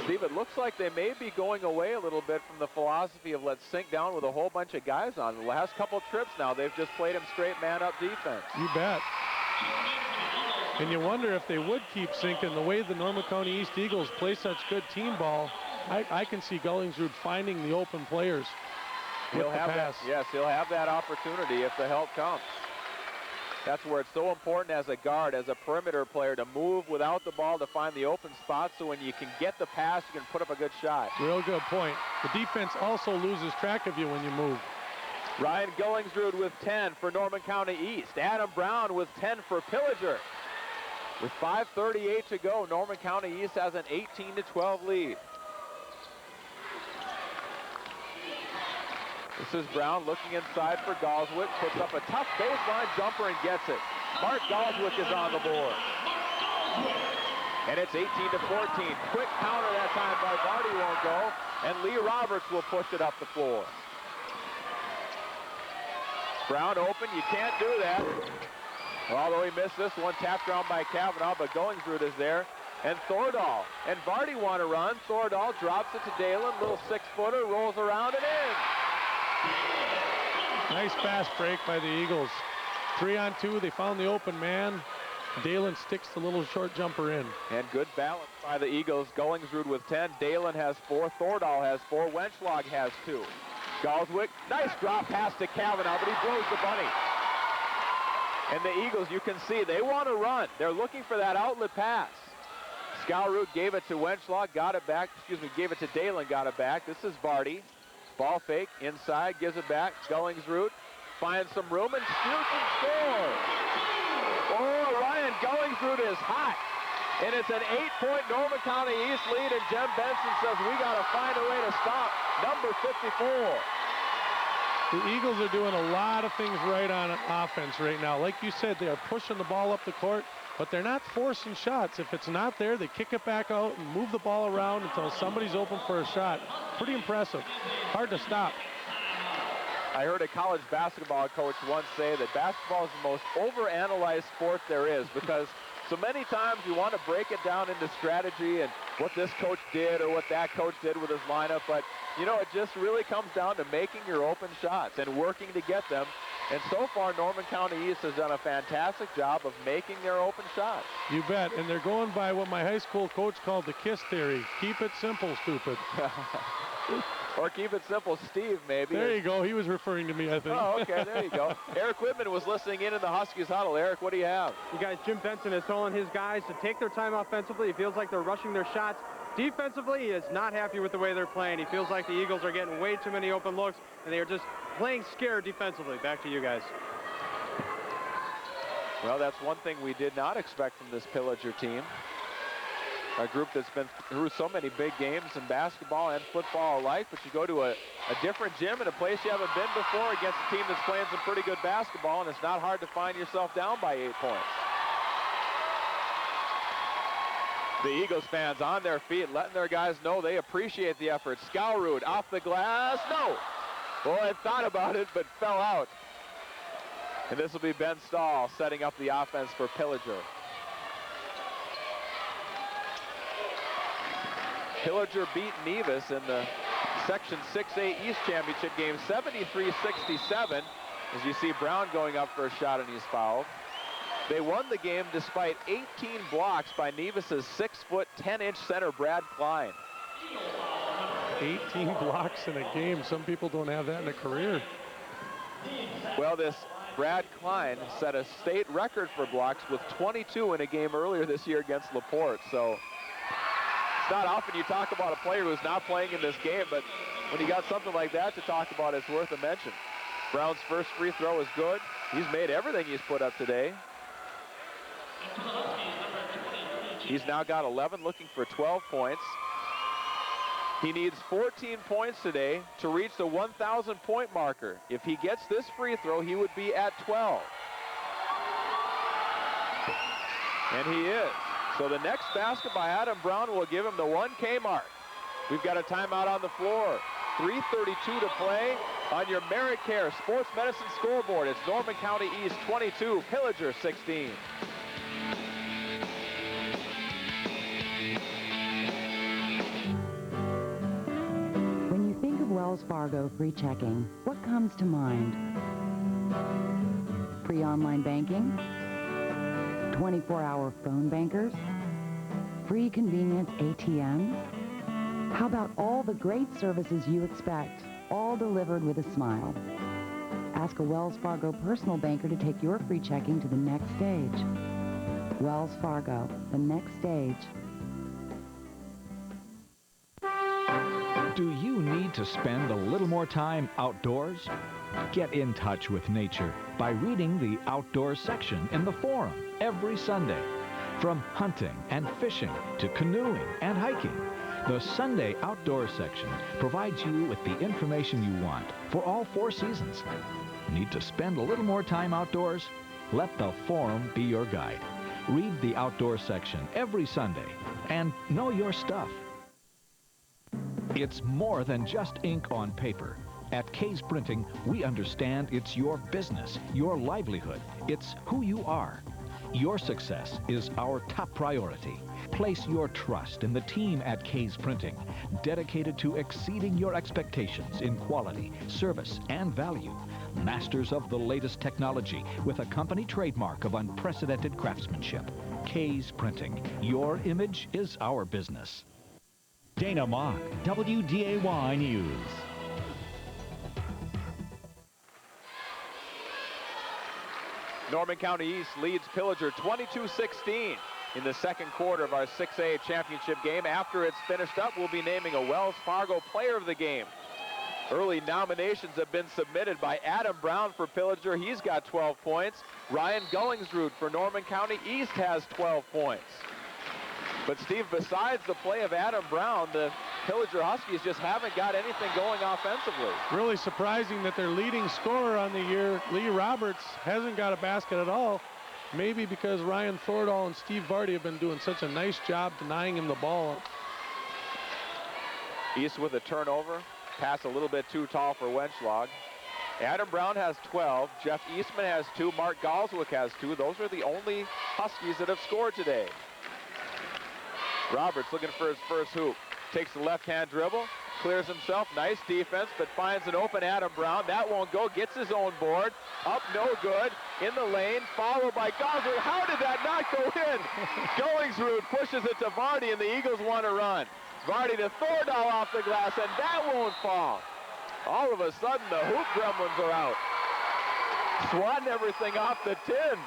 Steve, it looks like they may be going away a little bit from the philosophy of let's sink down with a whole bunch of guys on. The last couple trips now, they've just played him straight man-up defense. You bet. And you wonder if they would keep sinking. The way the Norman County East Eagles play such good team ball, I can see Gullingsrud finding the open players. He'll have that, yes, he'll have that opportunity if the help comes. That's where it's so important as a guard, as a perimeter player, to move without the ball to find the open spot, so when you can get the pass, you can put up a good shot. Real good point. The defense also loses track of you when you move. Ryan Gullingsrud with 10 for Norman County East. Adam Brown with 10 for Pillager. With 5:38 to go, Norman County East has an 18-12 lead. This is Brown looking inside for Galswick, puts up a tough baseline jumper and gets it. Mark Galswick is on the board. And it's 18-14. Quick counter that time by Vardy won't go, and Lee Roberts will push it up the floor. Brown open, you can't do that. Although he missed this one, tapped around by Kavanaugh, but Gullingsrud is there. And Thordahl and Vardy want to run. Thordahl drops it to Dalen, little 6-footer, rolls around and in. Nice fast break by the Eagles. 3-on-2, they found the open man. Dalen sticks the little short jumper in. And good balance by the Eagles. Gullingsrud with 10, Dalen has 4, Thordahl has 4, Wenschlag has 2. Galswick, nice drop pass to Kavanaugh, but he blows the bunny. And the Eagles, you can see, they want to run. They're looking for that outlet pass. Skalrud gave it to Wenschlag, got it back, gave it to Dalen, got it back. This is Vardy. Ball fake, inside, gives it back. Gullingsrud finds some room and shoots and scores. Oh, Ryan Gullingsrud is hot. And it's an 8-point Norman County East lead, and Jem Benson says we got to find a way to stop number 54. The Eagles are doing a lot of things right on offense right now. Like you said, they are pushing the ball up the court, but they're not forcing shots. If it's not there, they kick it back out and move the ball around until somebody's open for a shot. Pretty impressive. Hard to stop. I heard a college basketball coach once say that basketball is the most overanalyzed sport there is, because so many times you want to break it down into strategy and what this coach did or what that coach did with his lineup, but you know, it just really comes down to making your open shots and working to get them. And so far, Norman County East has done a fantastic job of making their open shots. You bet, and they're going by what my high school coach called the KISS theory. Keep it simple, stupid. Or keep it simple, Steve, maybe. There you go. He was referring to me, I think. Oh, okay, there you go. Eric Whitman was listening in the Huskies huddle. Eric, what do you have? You guys, Jim Benson is telling his guys to take their time offensively. He feels like they're rushing their shots. Defensively, he is not happy with the way they're playing. He feels like the Eagles are getting way too many open looks, and they are just playing scared defensively. Back to you guys. Well, that's one thing we did not expect from this Pillager team. A group that's been through so many big games in basketball and football alike, but you go to a different gym in a place you haven't been before against a team that's playing some pretty good basketball, and it's not hard to find yourself down by 8 points. The Eagles fans on their feet, letting their guys know they appreciate the effort. Skalrud off the glass, no. Boy, I thought about it, but fell out. And this will be Ben Stahl setting up the offense for Pillager. Pillager beat Nevis in the Section 6A East Championship game 73-67. As you see Brown going up for a shot and he's fouled. They won the game despite 18 blocks by Nevis's 6-foot, 10-inch center Brad Klein. 18 blocks in a game. Some people don't have that in a career. Well, this Brad Klein set a state record for blocks with 22 in a game earlier this year against LaPorte. So it's not often you talk about a player who's not playing in this game, but when you got something like that to talk about, it's worth a mention. Brown's first free throw is good. He's made everything he's put up today. He's now got 11, looking for 12 points. He needs 14 points today to reach the 1,000-point marker. If he gets this free throw, he would be at 12. And he is. So the next basket by Adam Brown will give him the 1K mark. We've got a timeout on the floor. 3:32 to play on your Merit Care Sports Medicine scoreboard. It's Norman County East 22, Pillager 16. Fargo free checking. What comes to mind? Free online banking? 24-hour phone bankers? Free convenience ATMs? How about all the great services you expect, all delivered with a smile? Ask a Wells Fargo personal banker to take your free checking to the next stage. Wells Fargo, the next stage. Do you need to spend a little more time outdoors? Get in touch with nature by reading the outdoors section in the Forum every Sunday. From hunting and fishing to canoeing and hiking, the Sunday outdoors section provides you with the information you want for all 4 seasons. Need to spend a little more time outdoors? Let the Forum be your guide. Read the outdoors section every Sunday and know your stuff. It's more than just ink on paper. At K's Printing, we understand it's your business, your livelihood. It's who you are. Your success is our top priority. Place your trust in the team at K's Printing, dedicated to exceeding your expectations in quality, service, and value. Masters of the latest technology with a company trademark of unprecedented craftsmanship. K's Printing. Your image is our business. Dana Mock, WDAY News. Norman County East leads Pillager 22-16 in the second quarter of our 6A championship game. After it's finished up, we'll be naming a Wells Fargo Player of the Game. Early nominations have been submitted by Adam Brown for Pillager. He's got 12 points. Ryan Gullingsrud for Norman County East has 12 points. But Steve, besides the play of Adam Brown, the Pillager Huskies just haven't got anything going offensively. Really surprising that their leading scorer on the year, Lee Roberts, hasn't got a basket at all. Maybe because Ryan Thordahl and Steve Vardy have been doing such a nice job denying him the ball. East with a turnover. Pass a little bit too tall for Wenchlog. Adam Brown has 12. Jeff Eastman has 2. Mark Galswick has 2. Those are the only Huskies that have scored today. Roberts looking for his first hoop. Takes the left-hand dribble, clears himself. Nice defense, but finds an open Adam Brown. That won't go. Gets his own board. Up, no good. In the lane, followed by Galswick. How did that not go in? Gullingsrud pushes it to Vardy, and the Eagles want to run. Vardy to Thordahl off the glass, and that won't fall. All of a sudden, the hoop gremlins are out. Swatting everything off the tin.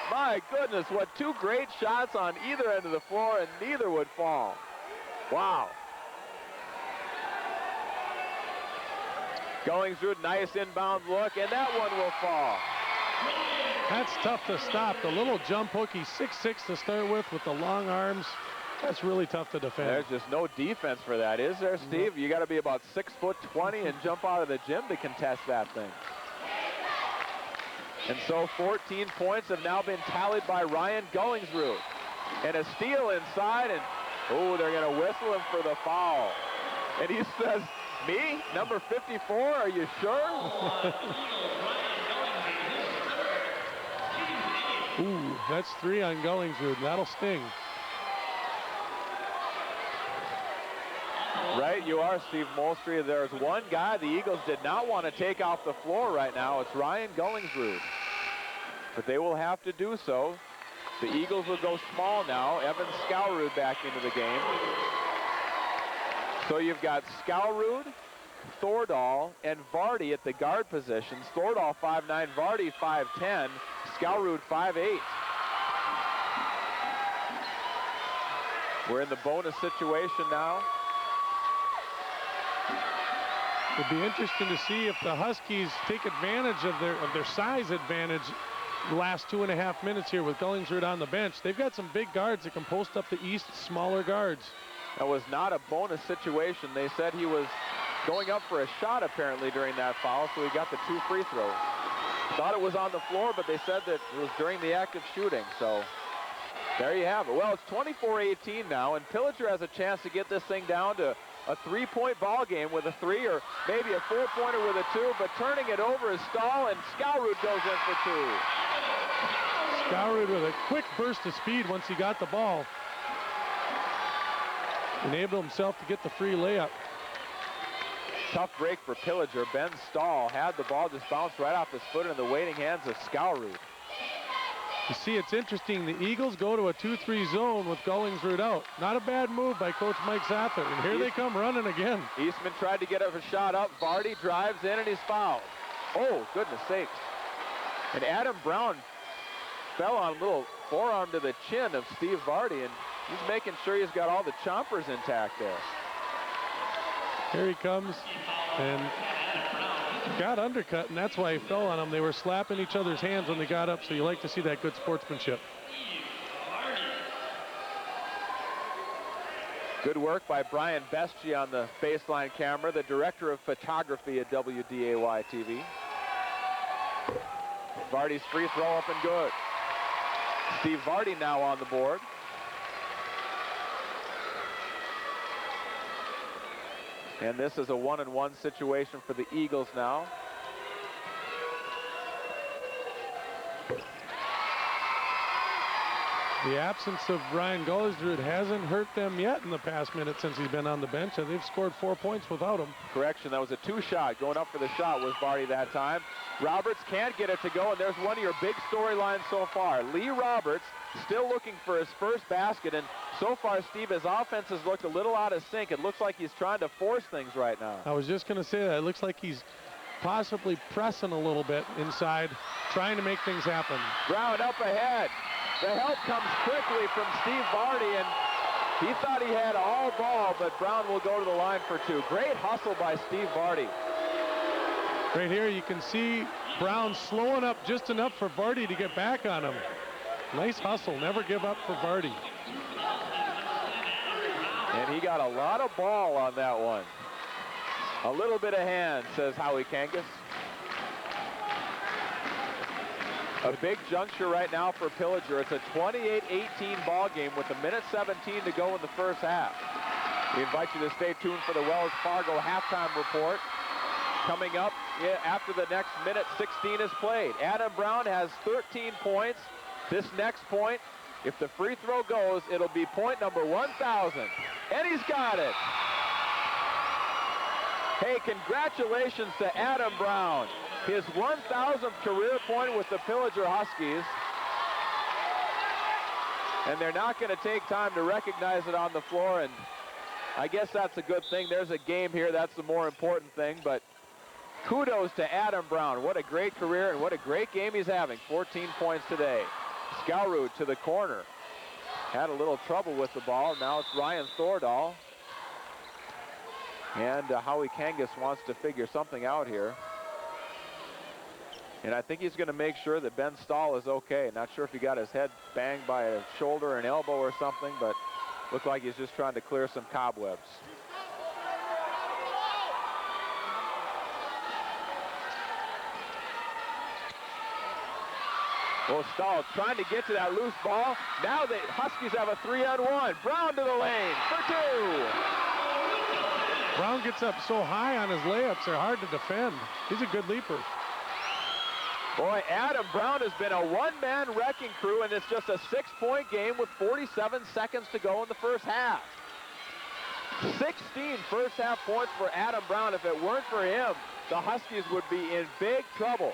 My goodness, what 2 great shots on either end of the floor, and neither would fall. Wow. Gullingsrud, nice inbound look, and that one will fall. That's tough to stop. The little jump hook, he's 6'6" to start with the long arms. That's really tough to defend. There's just no defense for that, is there, Steve? No. You got to be about 6'20" and jump out of the gym to contest that thing. And so 14 points have now been tallied by Ryan Gullingsrud. And a steal inside, and oh, they're going to whistle him for the foul. And he says, me, number 54, are you sure? Ooh, that's 3 on Gullingsrud. That'll sting. Right, you are, Steve Molstre. There's one guy the Eagles did not want to take off the floor right now. It's Ryan Gullingsrud. But they will have to do so. The Eagles will go small now. Evan Skalrud back into the game. So you've got Skalrud, Thordahl, and Vardy at the guard positions. Thordahl 5'9", Vardy 5'10", Skalrud 5'8". We're in the bonus situation now. It'd be interesting to see if the Huskies take advantage of their size advantage the last 2.5 minutes here with Gullingsrud on the bench. They've got some big guards that can post up the East, smaller guards. That was not a bonus situation. They said he was going up for a shot apparently during that foul, so he got the 2 free throws. Thought it was on the floor, but they said that it was during the act of shooting, so there you have it. Well, it's 24-18 now, and Pillager has a chance to get this thing down to a 3-point ball game with a 3 or maybe a 4-pointer with a 2, but turning it over is Stahl, and Skalrud goes in for 2. Skalrud with a quick burst of speed once he got the ball. Enabled himself to get the free layup. Tough break for Pillager. Ben Stahl had the ball just bounced right off his foot in the waiting hands of Skowroot. You see, it's interesting. The Eagles go to a 2-3 zone with Gullingsrud out. Not a bad move by Coach Mike Sather. And here they come running again. Eastman tried to get a shot up. Vardy drives in and he's fouled. Oh, goodness sakes. And Adam Brown fell on a little forearm to the chin of Steve Vardy, and he's making sure he's got all the chompers intact there. Here he comes, and got undercut, and that's why he fell on him. They were slapping each other's hands when they got up, so you like to see that good sportsmanship. Good work by Brian Bestie on the baseline camera, the director of photography at WDAY TV. Vardy's free throw up and good. Steve Vardy now on the board. And this is a 1-on-1 situation for the Eagles now. The absence of Ryan Gullingsrud hasn't hurt them yet in the past minute since he's been on the bench, and they've scored 4 points without him. Correction, that was a 2-shot. Going up for the shot was Vardy that time. Roberts can't get it to go, and there's one of your big storylines so far. Lee Roberts still looking for his first basket, and so far, Steve, his offense has looked a little out of sync. It looks like he's trying to force things right now. I was just going to say that. It looks like he's possibly pressing a little bit inside, trying to make things happen. Brown up ahead. The help comes quickly from Steve Vardy, and he thought he had all ball, but Brown will go to the line for 2. Great hustle by Steve Vardy. Right here, you can see Brown slowing up just enough for Vardy to get back on him. Nice hustle. Never give up for Vardy. And he got a lot of ball on that one. A little bit of hand, says Howie Kangas. A big juncture right now for Pillager. It's a 28-18 ball game with 1:17 to go in the first half. We invite you to stay tuned for the Wells Fargo halftime report. Coming up after the next minute 16 is played. Adam Brown has 13 points. This next point, if the free throw goes, it'll be point number 1,000. And he's got it. Hey, congratulations to Adam Brown. His 1,000th career point with the Pillager Huskies. And they're not going to take time to recognize it on the floor, and I guess that's a good thing. There's a game here. That's the more important thing, but kudos to Adam Brown. What a great career and what a great game he's having. 14 points today. Skowroot to the corner. Had a little trouble with the ball. Now it's Ryan Thordahl. And Howie Kangas wants to figure something out here. And I think he's going to make sure that Ben Stahl is okay. Not sure if he got his head banged by a shoulder or an elbow or something, but looked like he's just trying to clear some cobwebs. Well, Stahl trying to get to that loose ball. Now the Huskies have a 3-on-1. Brown to the lane for 2. Brown gets up so high on his layups, they're hard to defend. He's a good leaper. Boy, Adam Brown has been a one-man wrecking crew, and it's just a 6-point game with 47 seconds to go in the first half. 16 first-half points for Adam Brown. If it weren't for him, the Huskies would be in big trouble.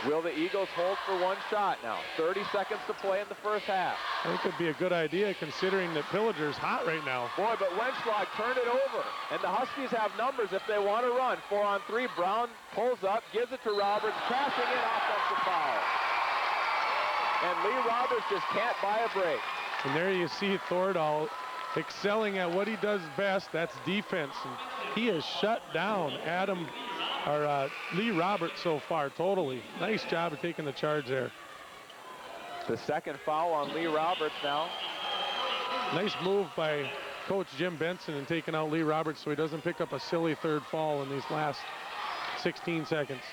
Will the Eagles hold for one shot now? 30 seconds to play in the first half. I think it could be a good idea considering that Pillager's hot right now. Boy, but Wenschlag turned it over. And the Huskies have numbers if they want to run. 4-on-3, Brown pulls up, gives it to Roberts, crashing in, offensive foul. And Lee Roberts just can't buy a break. And there you see Thordahl excelling at what he does best. That's defense. And he has shut down Lee Roberts so far, totally. Nice job of taking the charge there. The second foul on Lee Roberts now. Nice move by Coach Jim Benson in taking out Lee Roberts so he doesn't pick up a silly third fall in these last 16 seconds.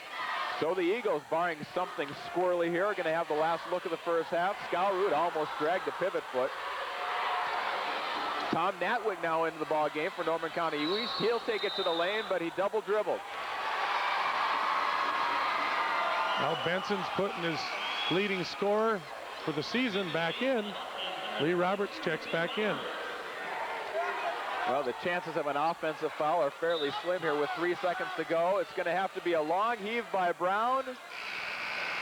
So the Eagles, barring something squirrely here, are going to have the last look of the first half. Skowroot almost dragged the pivot foot. Tom Natwick now into the ball game for Norman County East. He'll take it to the lane, but he double dribbled. Now Benson's putting his leading scorer for the season back in. Lee Roberts checks back in. Well, the chances of an offensive foul are fairly slim here with 3 seconds to go. It's going to have to be a long heave by Brown,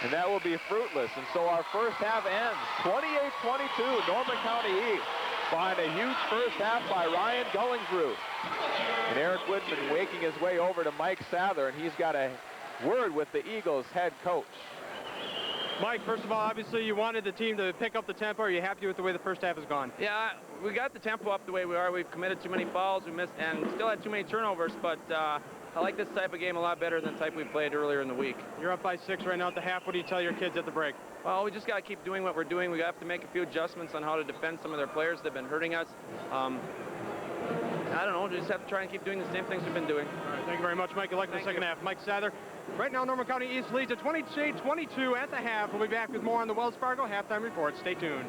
and that will be fruitless. And so our first half ends 28-22, Norman County East, behind a huge first half by Ryan Gullingsrud. And Eric Woodman waking his way over to Mike Sather, and he's got a word with the Eagles head coach. Mike, first of all, obviously you wanted the team to pick up the tempo. Are you happy with the way the first half has gone? Yeah, we got the tempo up the way we are. We've committed too many fouls, we missed, and still had too many turnovers, but I like this type of game a lot better than the type we played earlier in the week. You're up by 6 right now at the half. What do you tell your kids at the break? Well, we just got to keep doing what we're doing. We have to make a few adjustments on how to defend some of their players that have been hurting us. I don't know, just have to try and keep doing the same things we've been doing. All right, thank you very much, Mike. Good luck in the second half. Mike Sather. Right now, Norman County East leads at 28-22 at the half. We'll be back with more on the Wells Fargo halftime report. Stay tuned.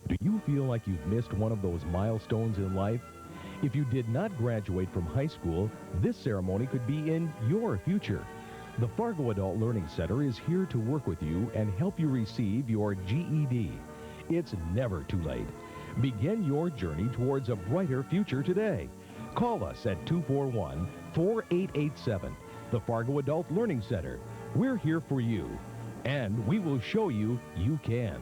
Do you feel like you've missed one of those milestones in life? If you did not graduate from high school, this ceremony could be in your future. The Fargo Adult Learning Center is here to work with you and help you receive your GED. It's never too late. Begin your journey towards a brighter future today. Call us at 241-4887. The Fargo Adult Learning Center. We're here for you, and we will show you you can.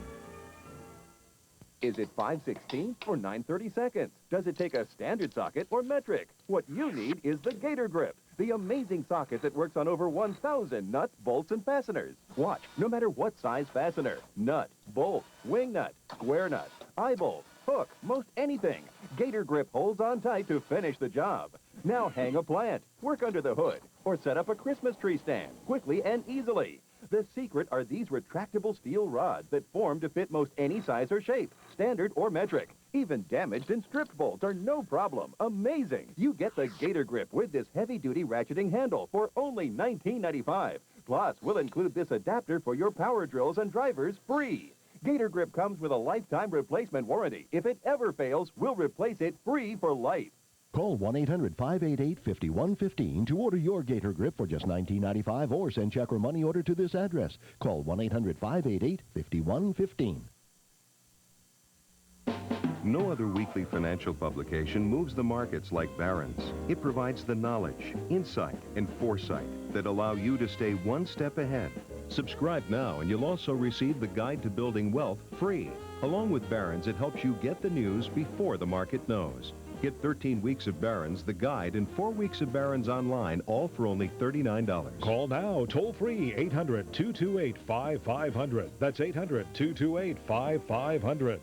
Is it 5/16 or 9/32? Does it take a standard socket or metric? What you need is the Gator Grip, the amazing socket that works on over 1,000 nuts, bolts, and fasteners. Watch, no matter what size fastener, nut, bolt, wing nut, square nut, eye bolt, hook, most anything, Gator Grip holds on tight to finish the job. Now hang a plant, work under the hood, or set up a Christmas tree stand quickly and easily. The secret are these retractable steel rods that form to fit most any size or shape, standard or metric. Even damaged and stripped bolts are no problem. Amazing! You get the Gator Grip with this heavy-duty ratcheting handle for only $19.95. Plus, we'll include this adapter for your power drills and drivers free. Gator Grip comes with a lifetime replacement warranty. If it ever fails, we'll replace it free for life. Call 1-800-588-5115 to order your Gator Grip for just $19.95 or send check or money order to this address. Call 1-800-588-5115. No other weekly financial publication moves the markets like Barron's. It provides the knowledge, insight, and foresight that allow you to stay one step ahead. Subscribe now and you'll also receive the Guide to Building Wealth free. Along with Barron's, it helps you get the news before the market knows. Get 13 weeks of Barron's, the guide, and 4 weeks of Barron's online, all for only $39. Call now, toll-free, 800-228-5500. That's 800-228-5500.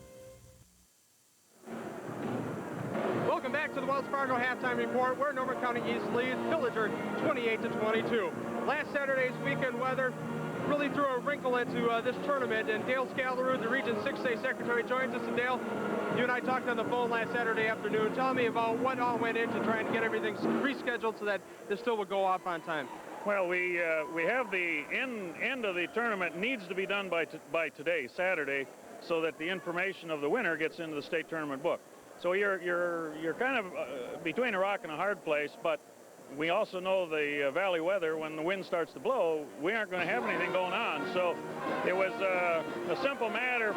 Welcome back to the Wells Fargo halftime report, where Norman County East leads Pillager 28-22. Last Saturday's weekend weather really threw a wrinkle into this tournament, and Dale Scallaroo, the Region 6A Secretary, joins us. And Dale, you and I talked on the phone last Saturday afternoon. Tell me about what all went into trying to get everything rescheduled so that this still would go off on time. Well, we have the end of the tournament needs to be done by today, Saturday, so that the information of the winner gets into the state tournament book. So you're kind of between a rock and a hard place, but we also know the valley weather. When the wind starts to blow, we aren't going to have anything going on. So it was a simple matter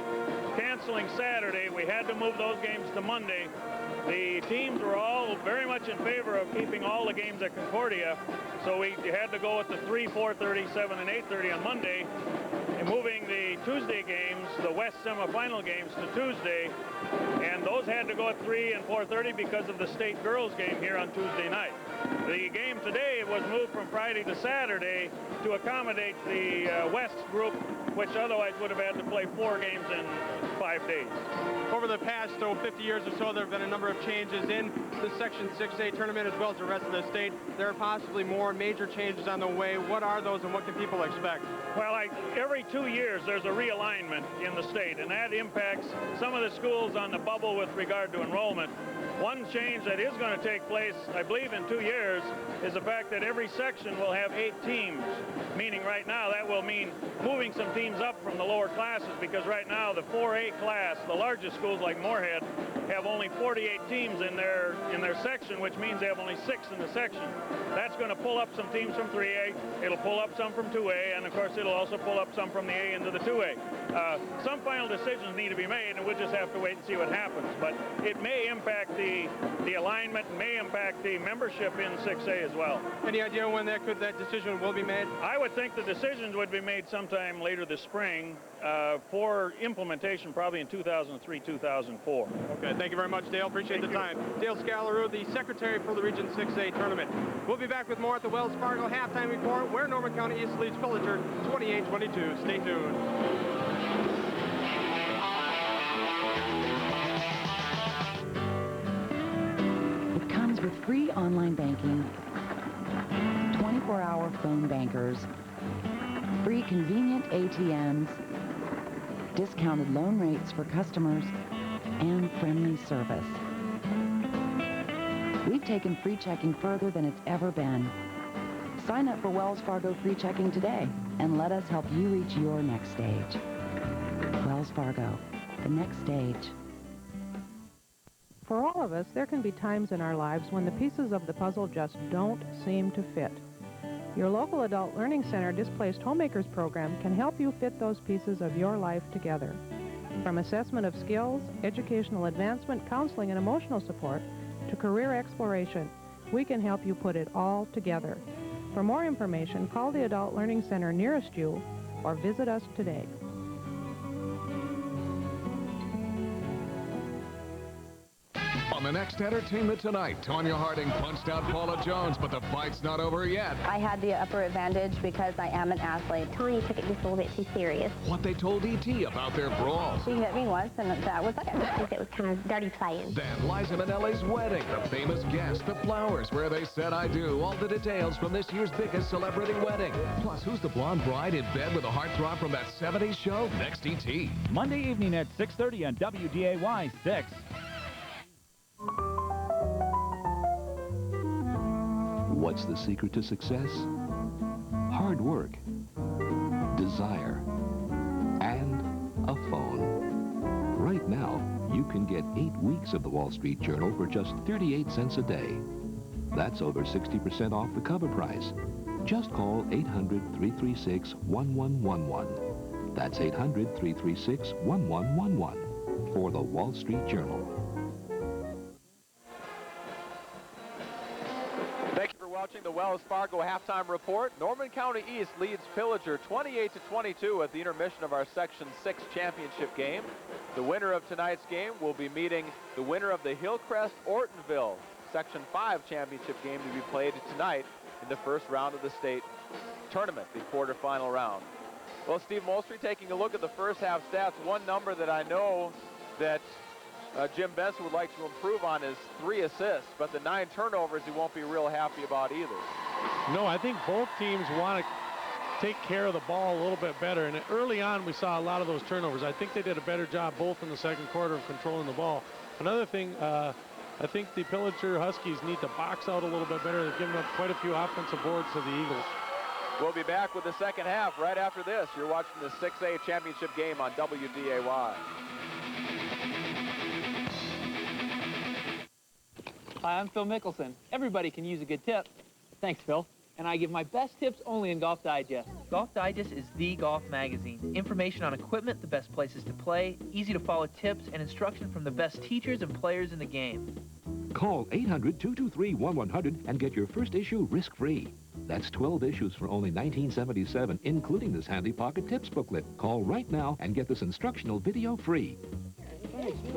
canceling Saturday. We had to move those games to Monday. The teams were all very much in favor of keeping all the games at Concordia, so we had to go with the 3, 4:30, 7, and 8:30 on Monday, and moving the Tuesday games, the West semifinal games, to Tuesday, and those had to go at 3 and 4:30 because of the state girls game here on Tuesday night. The game today was moved from Friday to Saturday to accommodate the West group, which otherwise would have had to play 4 games in 5 days. Over the past 50 years or so, there have been a number of changes in the Section 6A tournament as well as the rest of the state. There are possibly more major changes on the way. What are those, and what can people expect? Well, every 2 years there's a realignment in the state, and that impacts some of the schools on the bubble with regard to enrollment. One change that is going to take place, I believe, in 2 years is the fact that every section will have 8 teams, meaning right now that will mean moving some teams up from the lower classes, because right now the 4A class, the largest schools like Moorhead, have only 48 teams in their section, which means they have only 6 in the section. That's going to pull up some teams from 3A. It'll pull up some from 2A, and of course it'll also pull up some from the A into the 2A. Some final decisions need to be made, and we'll just have to wait and see what happens. But it may impact the alignment, may impact the membership in 6A as well. Any idea when that decision will be made? I would think the decisions would be made sometime later this spring for implementation, probably in 2003, 2004. Okay, thank you very much, Dale. Appreciate the time. Dale Scallaroo, the secretary for the Region 6A tournament. We'll be back with more at the Wells Fargo halftime report, where Norman County East leads Pillager 28-22. Stay tuned. It comes with free online banking, 24-hour phone bankers, free convenient ATMs, discounted loan rates for customers, and friendly service. We've taken free checking further than it's ever been. Sign up for Wells Fargo free checking today and let us help you reach your next stage. Wells Fargo, the next stage. For all of us, there can be times in our lives when the pieces of the puzzle just don't seem to fit. Your local Adult Learning Center Displaced Homemakers program can help you fit those pieces of your life together. From assessment of skills, educational advancement, counseling, and emotional support, to career exploration, we can help you put it all together. For more information, call the Adult Learning Center nearest you or visit us today. On the next Entertainment Tonight, Tonya Harding punched out Paula Jones, but the fight's not over yet. I had the upper advantage because I am an athlete. Tonya took it just a little bit too serious. What they told E.T. about their brawl. She hit me once, and that was it. I think it was kind of dirty playing. Then Liza Minnelli's wedding, the famous guest, the flowers where they said I do, all the details from this year's biggest celebrity wedding. Plus, who's the blonde bride in bed with a heartthrob from that 70s show? Next E.T. Monday evening at 6:30 on WDAY 6. What's the secret to success? Hard work, desire, and a phone. Right now, you can get 8 weeks of the Wall Street Journal for just 38 cents a day. That's over 60% off the cover price. Just call 800-336-1111. That's 800-336-1111 for the Wall Street Journal. Watching the Wells Fargo halftime report. Norman County East leads Pillager 28-22 at the intermission of our Section 6 championship game. The winner of tonight's game will be meeting the winner of the Hillcrest-Ortonville Section 5 championship game to be played tonight in the first round of the state tournament, the quarterfinal round. Well, Steve Molstre, taking a look at the first half stats, one number that I know that Jim Benson would like to improve on is 3 assists, but the 9 turnovers he won't be real happy about either. No, I think both teams want to take care of the ball a little bit better, and early on we saw a lot of those turnovers. I think they did a better job both in the second quarter of controlling the ball. Another thing, I think the Pillager Huskies need to box out a little bit better. They've given up quite a few offensive boards to the Eagles. We'll be back with the second half right after this. You're watching the 6A championship game on WDAY. Hi, I'm Phil Mickelson. Everybody can use a good tip. Thanks, Phil. And I give my best tips only in Golf Digest. Golf Digest is the golf magazine. Information on equipment, the best places to play, easy-to-follow tips, and instruction from the best teachers and players in the game. Call 800-223-1100 and get your first issue risk-free. That's 12 issues for only $19.77, including this handy pocket tips booklet. Call right now and get this instructional video free.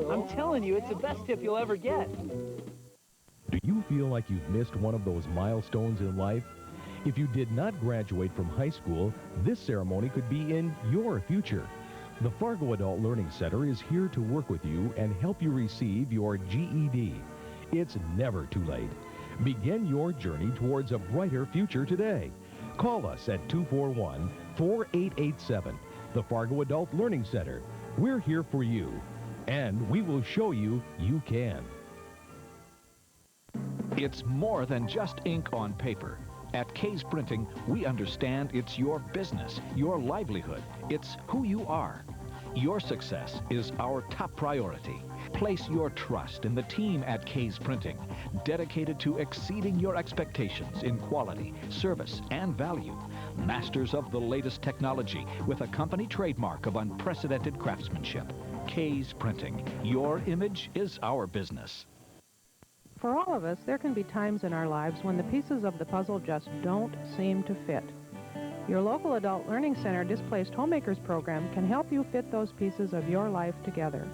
I'm telling you, it's the best tip you'll ever get. Do you feel like you've missed one of those milestones in life? If you did not graduate from high school, this ceremony could be in your future. The Fargo Adult Learning Center is here to work with you and help you receive your GED. It's never too late. Begin your journey towards a brighter future today. Call us at 241-4887, the Fargo Adult Learning Center. We're here for you, and we will show you you can. It's more than just ink on paper. At K's Printing, we understand it's your business, your livelihood. It's who you are. Your success is our top priority. Place your trust in the team at K's Printing, dedicated to exceeding your expectations in quality, service, and value. Masters of the latest technology with a company trademark of unprecedented craftsmanship. K's Printing. Your image is our business. For all of us, there can be times in our lives when the pieces of the puzzle just don't seem to fit. Your local Adult Learning Center Displaced Homemakers program can help you fit those pieces of your life together.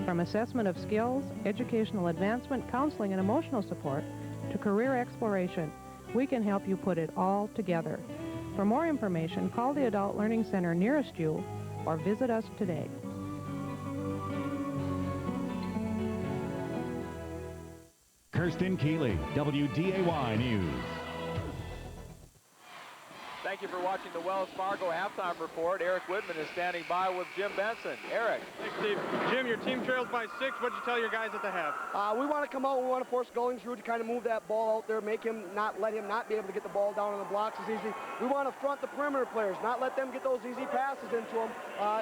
From assessment of skills, educational advancement, counseling, and emotional support, to career exploration, we can help you put it all together. For more information, call the Adult Learning Center nearest you or visit us today. Kirsten Keeley, WDAY News. Thank you for watching the Wells Fargo Halftime Report. Eric Whitman is standing by with Jim Benson. Eric. Thanks, Steve. Jim, your team trails by 6. What did you tell your guys at the half? We want to come out. We want to force Gollingsrud to kind of move that ball out there, let him not be able to get the ball down on the blocks as easy. We want to front the perimeter players, not let them get those easy passes into them.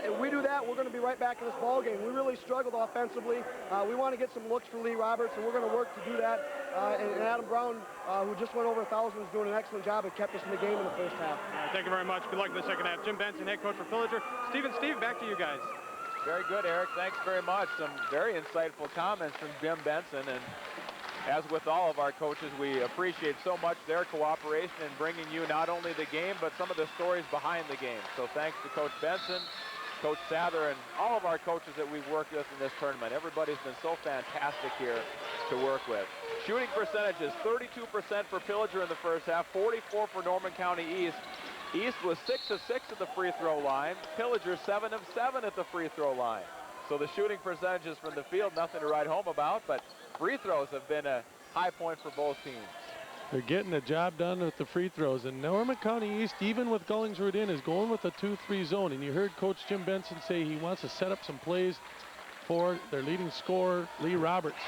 If we do that, we're going to be right back in this ball game. We really struggled offensively. We want to get some looks for Lee Roberts, and we're going to work to do that. And Adam Brown, who just went over 1,000, is doing an excellent job and kept us in the game in the first half. Thank you very much. Good luck in the second half. Jim Benson, head coach for Pillager. Steve, back to you guys. Very good, Eric. Thanks very much. Some very insightful comments from Jim Benson. And as with all of our coaches, we appreciate so much their cooperation in bringing you not only the game, but some of the stories behind the game. So thanks to Coach Benson, Coach Sather, and all of our coaches that we've worked with in this tournament. Everybody's been so fantastic here to work with. Shooting percentages, 32% for Pillager in the first half, 44% for Norman County East. East was 6 of 6 at the free throw line. Pillager 7 of 7 at the free throw line. So the shooting percentages from the field, nothing to write home about, but free throws have been a high point for both teams. They're getting the job done with the free throws. And Norman County East, even with Gollingsrud in, is going with a 2-3 zone. And you heard Coach Jim Benson say he wants to set up some plays for their leading scorer, Lee Roberts.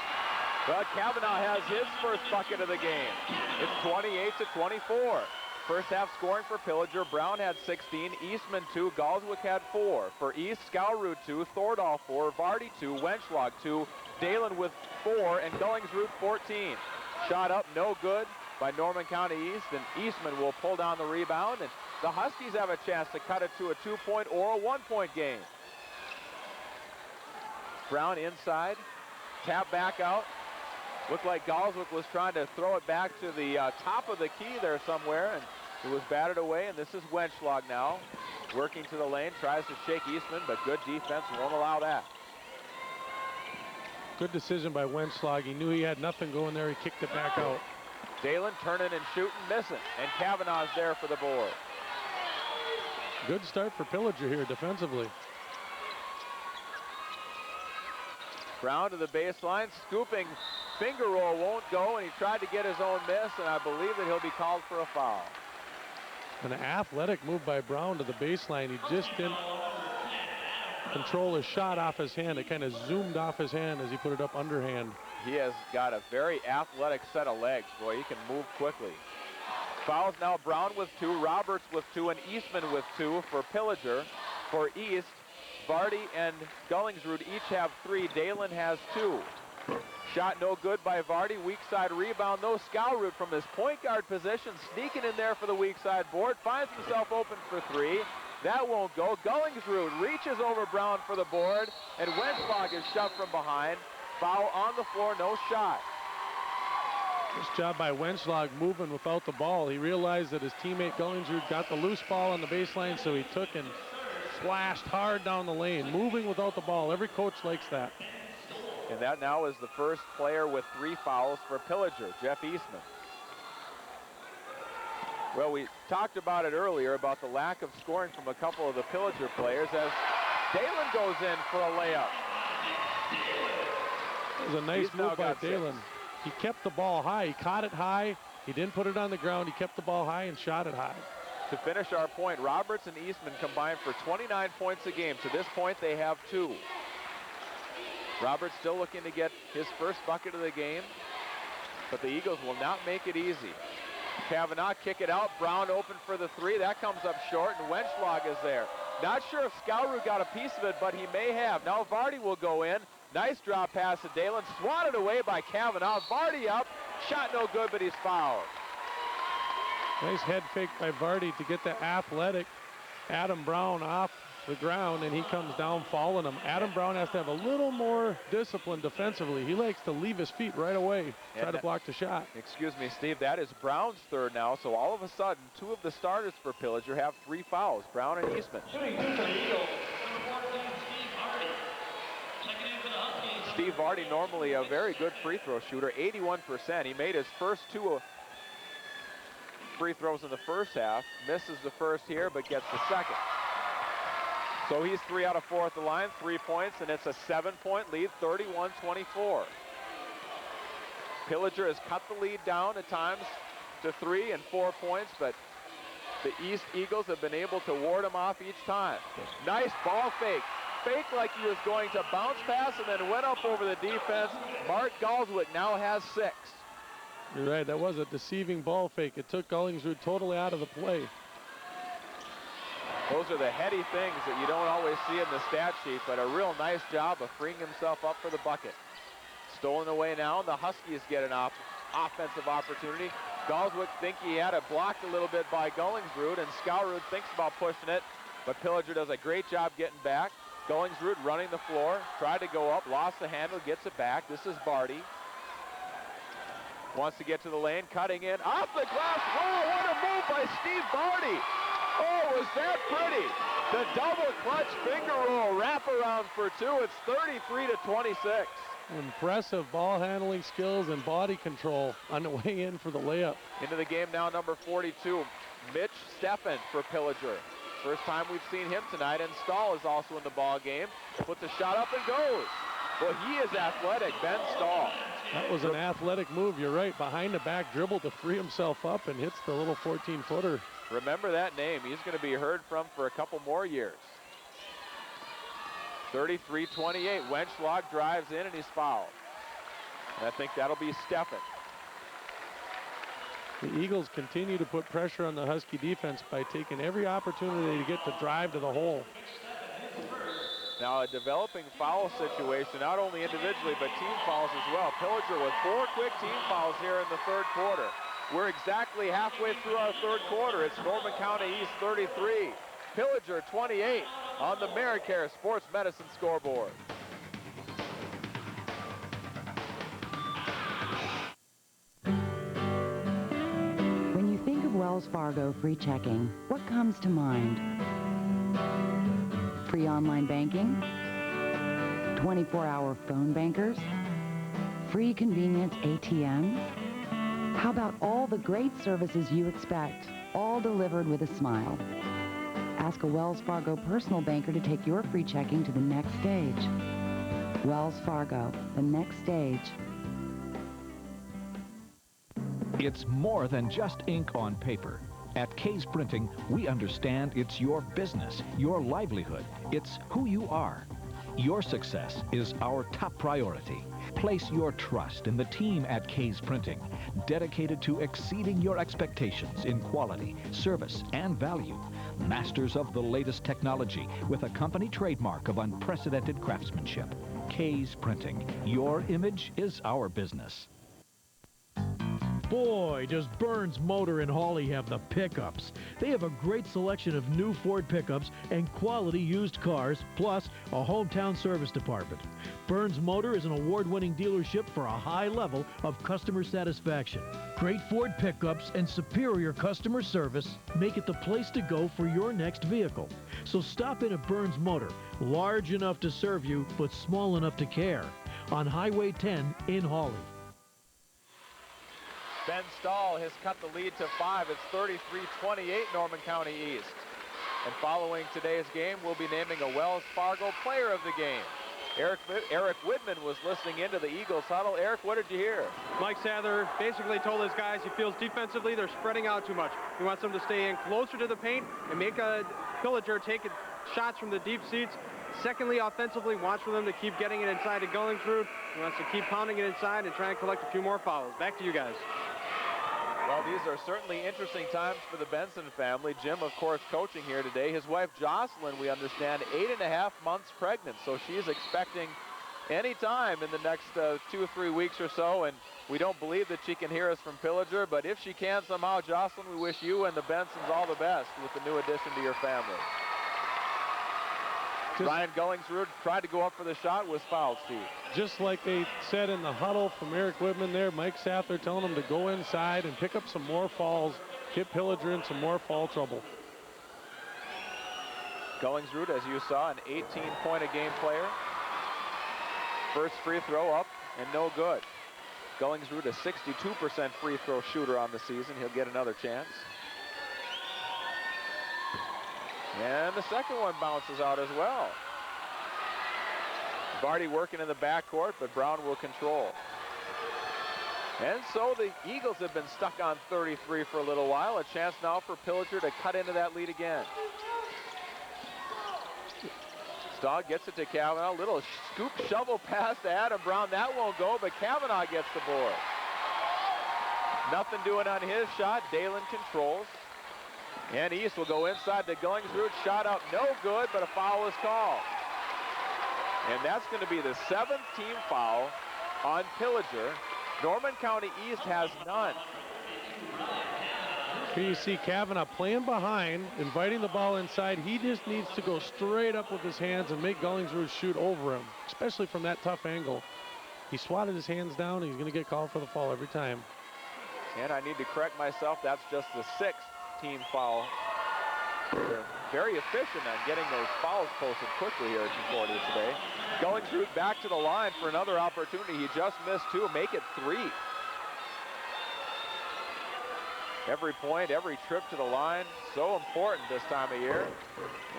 But Kavanaugh has his first bucket of the game. It's 28-24. First half scoring for Pillager. Brown had 16, Eastman 2, Galswick had 4. For East, Scowroot 2, Thordahl 4, Vardy 2, Wenchlog 2, Dalen with 4, and Gollingsrud 14. Shot up, no good by Norman County East, and Eastman will pull down the rebound, and the Huskies have a chance to cut it to a 2-point or a 1-point game. Brown inside, tap back out. Looked like Galswick was trying to throw it back to the top of the key there somewhere, and it was batted away, and this is Wenchlog now. Working to the lane, tries to shake Eastman, but good defense won't allow that. Good decision by Wenchlog. He knew he had nothing going there. He kicked it back out. Dalen turning and shooting, missing, and Kavanaugh's there for the board. Good start for Pillager here defensively. Brown to the baseline, scooping finger roll won't go, and he tried to get his own miss, and I believe that he'll be called for a foul. An athletic move by Brown to the baseline. He just didn't control his shot off his hand. It kind of zoomed off his hand as he put it up underhand. He has got a very athletic set of legs. Boy, he can move quickly. Fouls now, Brown with 2, Roberts with 2, and Eastman with 2 for Pillager. For East, Vardy and Gollingsrud each have 3. Dalen has 2. Shot no good by Vardy. Weak side rebound, though. Scowroot from his point guard position, sneaking in there for the weak side board, finds himself open for 3. That won't go. Gollingsrud reaches over Brown for the board, and Wenchlog is shoved from behind. Foul on the floor, no shot. Nice job by Wenchlog moving without the ball. He realized that his teammate Gollingsrud got the loose ball on the baseline, so he took and slashed hard down the lane, moving without the ball. Every coach likes that. And that now is the first player with 3 fouls for Pillager, Jeff Eastman. Well, we talked about it earlier about the lack of scoring from a couple of the Pillager players as Dalen goes in for a layup. It was a nice move by Dalen. He kept the ball high. He caught it high. He didn't put it on the ground. He kept the ball high and shot it high. To finish our point, Roberts and Eastman combined for 29 points a game. To this point, they have 2. Roberts still looking to get his first bucket of the game, but the Eagles will not make it easy. Kavanaugh kick it out. Brown open for the three. That comes up short, and Wenschlag is there. Not sure if Scalrud got a piece of it, but he may have. Now Vardy will go in. Nice drop pass to Dalen. Swatted away by Kavanaugh. Vardy up. Shot no good, but he's fouled. Nice head fake by Vardy to get the athletic Adam Brown off the ground, and he comes down fouling him. Adam Brown has to have a little more discipline defensively. He likes to leave his feet right away, try to block the shot. Excuse me, Steve, that is Brown's third now, so all of a sudden, two of the starters for Pillager have 3 fouls, Brown and Eastman. Steve Vardy, normally a very good free throw shooter, 81%. He made his first 2 free throws in the first half, misses the first here, but gets the second. So he's 3 out of 4 at the line, 3 points, and it's a 7-point lead, 31-24. Pillager has cut the lead down at times to 3 and 4 points, but the East Eagles have been able to ward him off each time. Nice ball fake. Fake like he was going to bounce pass and then went up over the defense. Mark Galswick now has 6. You're right, that was a deceiving ball fake. It took Gollingsrud totally out of the play. Those are the heady things that you don't always see in the stat sheet, but a real nice job of freeing himself up for the bucket. Stolen away now, and the Huskies get an offensive opportunity. Galswick think he had it blocked a little bit by Gollingsrud, and Scalrud thinks about pushing it, but Pillager does a great job getting back. Gollingsrud running the floor, tried to go up, lost the handle, gets it back. This is Vardy. Wants to get to the lane, cutting in, off the glass. Whoa, what a move by Steve Vardy. Oh, was that pretty? The double clutch finger roll wraparound for 2. It's 33-26. Impressive ball handling skills and body control on the way in for the layup. Into the game now, number 42, Mitch Steffen for Pillager. First time we've seen him tonight, and Stahl is also in the ball game. Puts a shot up and goes. Well, he is athletic, Ben Stahl. That was an athletic move, you're right. Behind the back dribble to free himself up and hits the little 14-footer. Remember that name. He's going to be heard from for a couple more years. 33-28. Wenschlag drives in and he's fouled. And I think that'll be Steffen. The Eagles continue to put pressure on the Husky defense by taking every opportunity to get to drive to the hole. Now a developing foul situation, not only individually, but team fouls as well. Pillager with 4 quick team fouls here in the third quarter. We're exactly halfway through our third quarter. It's Norman County East 33, Pillager 28 on the AmeriCare Sports Medicine scoreboard. When you think of Wells Fargo free checking, what comes to mind? Free online banking? 24-hour phone bankers? Free convenient ATMs? How about all the great services you expect, all delivered with a smile? Ask a Wells Fargo personal banker to take your free checking to the next stage. Wells Fargo, the next stage. It's more than just ink on paper. At K's Printing, we understand it's your business, your livelihood. It's who you are. Your success is our top priority. Place your trust in the team at K's Printing, dedicated to exceeding your expectations in quality, service, and value. Masters of the latest technology with a company trademark of unprecedented craftsmanship. K's Printing. Your image is our business. Boy, does Burns Motor in Hawley have the pickups. They have a great selection of new Ford pickups and quality used cars, plus a hometown service department. Burns Motor is an award-winning dealership for a high level of customer satisfaction. Great Ford pickups and superior customer service make it the place to go for your next vehicle. So stop in at Burns Motor, large enough to serve you, but small enough to care, on Highway 10 in Hawley. Ben Stahl has cut the lead to 5. It's 33-28 Norman County East. And following today's game, we'll be naming a Wells Fargo player of the game. Eric Whitman was listening into the Eagles huddle. Eric, what did you hear? Mike Sather basically told his guys he feels defensively they're spreading out too much. He wants them to stay in closer to the paint and make a Pillager take shots from the deep seats. Secondly, offensively, wants for them to keep getting it inside to Gollingsrud. He wants to keep pounding it inside and try and collect a few more fouls. Back to you guys. Well, these are certainly interesting times for the Benson family. Jim, of course, coaching here today. His wife, Jocelyn, we understand, 8.5 months pregnant. So she's expecting any time in the next 2 or 3 weeks or so. And we don't believe that she can hear us from Pillager. But if she can somehow, Jocelyn, we wish you and the Bensons all the best with the new addition to your family. Ryan Gullingsrud tried to go up for the shot, was fouled, Steve. Just like they said in the huddle from Eric Whitman there, Mike Sattler telling him to go inside and pick up some more fouls, get Pillager in some more foul trouble. Gullingsrud, as you saw, an 18-point-a-game player. First free throw up and no good. Gullingsrud, a 62% free throw shooter on the season. He'll get another chance. And the second one bounces out as well. Vardy working in the backcourt, but Brown will control. And so the Eagles have been stuck on 33 for a little while. A chance now for Pillager to cut into that lead again. Staub gets it to Kavanaugh. Little scoop shovel pass to Adam Brown. That won't go, but Kavanaugh gets the board. Nothing doing on his shot. Dalen controls. And East will go inside to Gullingsrud. Shot up, no good, but a foul is called. And that's going to be the 7th team foul on Pillager. Norman County East has none. Here you see Kavanaugh playing behind, inviting the ball inside. He just needs to go straight up with his hands and make Gullingsrud shoot over him, especially from that tough angle. He swatted his hands down. He's going to get called for the foul every time. And I need to correct myself. That's just the 6th team foul. They're very efficient on getting those fouls posted quickly here at Concordia today. Gullingsrud back to the line for another opportunity. He just missed 2, make it 3. Every point, every trip to the line, so important this time of year.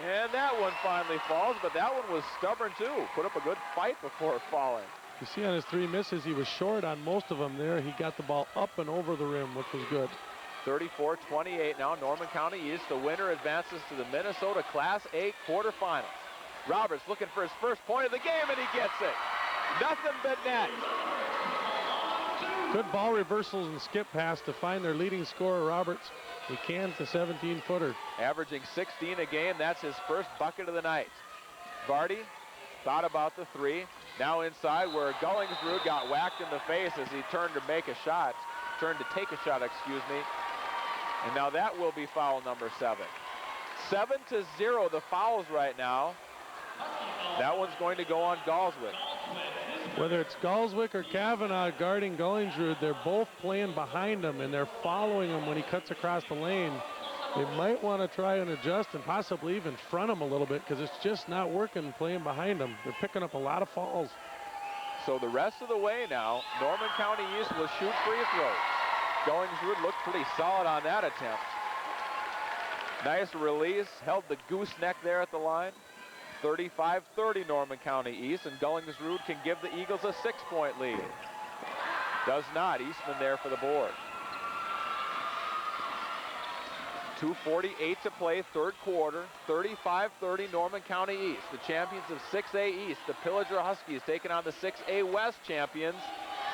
And that one finally falls, but that one was stubborn too. Put up a good fight before falling. You see on his 3 misses, he was short on most of them there. He got the ball up and over the rim, which was good. 34-28 now, Norman County East. The winner advances to the Minnesota Class A quarterfinals. Roberts looking for his first point of the game, and he gets it. Nothing but net. Good ball reversals and skip pass to find their leading scorer, Roberts. He cans the 17-footer. Averaging 16 a game. That's his first bucket of the night. Vardy thought about the 3. Now inside where Gullingsrud got whacked in the face as he turned to take a shot, excuse me. And now that will be foul number 7. 7-0 the fouls right now. That one's going to go on Galswick. Whether it's Galswick or Kavanaugh guarding Gullingsrud, they're both playing behind him and they're following him when he cuts across the lane. They might want to try and adjust and possibly even front him a little bit because it's just not working playing behind him. They're picking up a lot of fouls. So the rest of the way now, Norman County East will shoot free throws. Gullingsrud looked pretty solid on that attempt. Nice release, held the gooseneck there at the line. 35-30 Norman County East, and Gullingsrud can give the Eagles a 6-point lead. Does not. Eastman there for the board. 2:48 to play, third quarter. 35-30 Norman County East. The champions of 6A East, the Pillager Huskies, taking on the 6A West champions,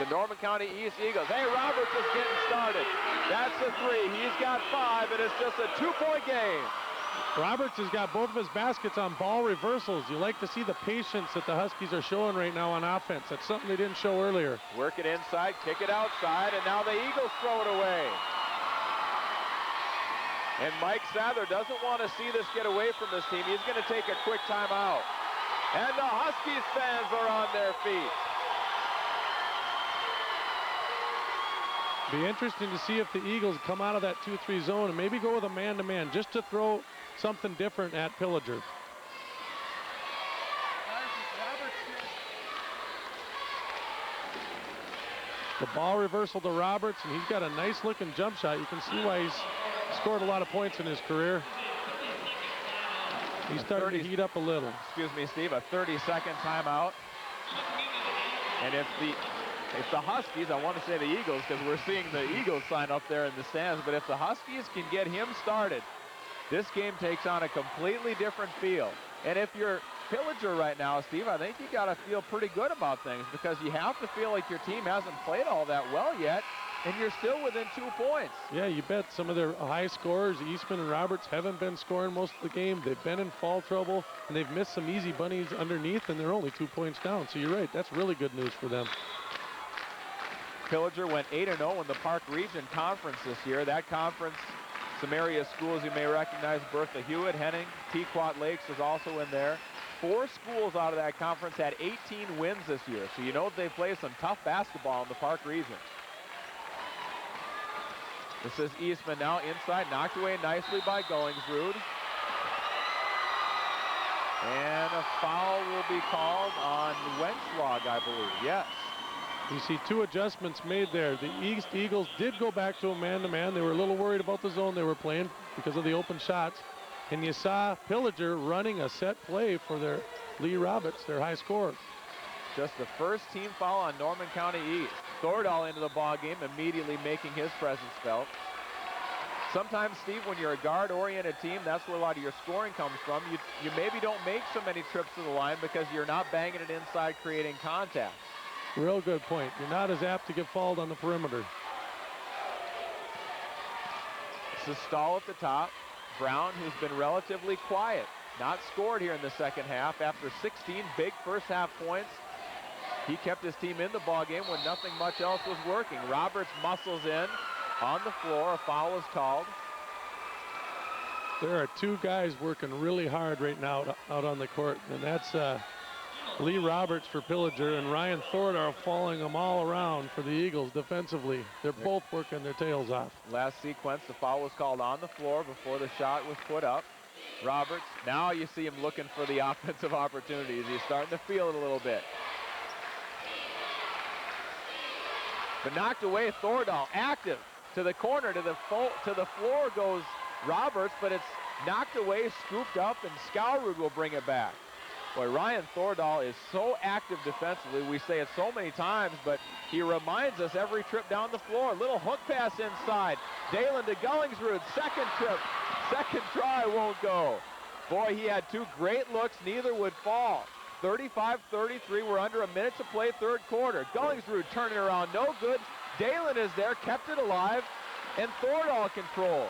the Norman County East Eagles. Hey, Roberts is getting started. That's a 3. He's got 5, and it's just a 2-point game. Roberts has got both of his baskets on ball reversals. You like to see the patience that the Huskies are showing right now on offense. That's something they didn't show earlier. Work it inside, kick it outside, and now the Eagles throw it away. And Mike Sather doesn't want to see this get away from this team. He's going to take a quick timeout. And the Huskies fans are on their feet. Be interesting to see if the Eagles come out of that 2-3 zone and maybe go with a man-to-man just to throw something different at Pillager. The ball reversal to Roberts, and he's got a nice-looking jump shot. You can see why he's scored a lot of points in his career. He's starting to heat up a little. Excuse me, Steve, a 30-second timeout. And if the Huskies, I want to say the Eagles because we're seeing the Eagles sign up there in the stands, but if the Huskies can get him started, this game takes on a completely different feel. And if you're Pillager right now, Steve, I think you got to feel pretty good about things because you have to feel like your team hasn't played all that well yet. And you're still within 2 points. Yeah, you bet. Some of their high scorers, Eastman and Roberts, haven't been scoring most of the game. They've been in foul trouble, and they've missed some easy bunnies underneath, and they're only 2 points down. So you're right. That's really good news for them. Pillager went 8-0 in the Park Region Conference this year. That conference, some area schools you may recognize, Bertha Hewitt, Henning, Pequot Lakes is also in there. 4 schools out of that conference had 18 wins this year. So you know they play some tough basketball in the Park Region. This is Eastman now inside, knocked away nicely by Gollingsrud. And a foul will be called on Wenschlag, I believe. Yes. You see 2 adjustments made there. The East Eagles did go back to a man-to-man. They were a little worried about the zone they were playing because of the open shots. And you saw Pillager running a set play for their Lee Roberts, their high scorer. Just the first team foul on Norman County East. Thordahl into the ball game, immediately making his presence felt. Sometimes, Steve, when you're a guard-oriented team, that's where a lot of your scoring comes from. You maybe don't make so many trips to the line because you're not banging it inside, creating contact. Real good point. You're not as apt to get fouled on the perimeter. This is Stahl at the top. Brown, who's been relatively quiet, not scored here in the second half. After 16 big first half points, he kept his team in the ball game when nothing much else was working. Roberts muscles in on the floor. A foul is called. There are 2 guys working really hard right now out on the court, and that's Lee Roberts for Pillager and Ryan Thordahl following them all around for the Eagles defensively. They're both working their tails off. Last sequence, the foul was called on the floor before the shot was put up. Roberts, now you see him looking for the offensive opportunities. He's starting to feel it a little bit. But knocked away Thordahl, active to the corner, to the floor goes Roberts, but it's knocked away, scooped up, and Skowrud will bring it back. Boy, Ryan Thordahl is so active defensively. We say it so many times, but he reminds us every trip down the floor. Little hook pass inside. Dalen to Gollingsrud, second trip, second try won't go. Boy, he had 2 great looks, neither would fall. 35-33, we're under a minute to play third quarter. Gollingsrud turning around, no good. Dalen is there, kept it alive, and Thordahl control.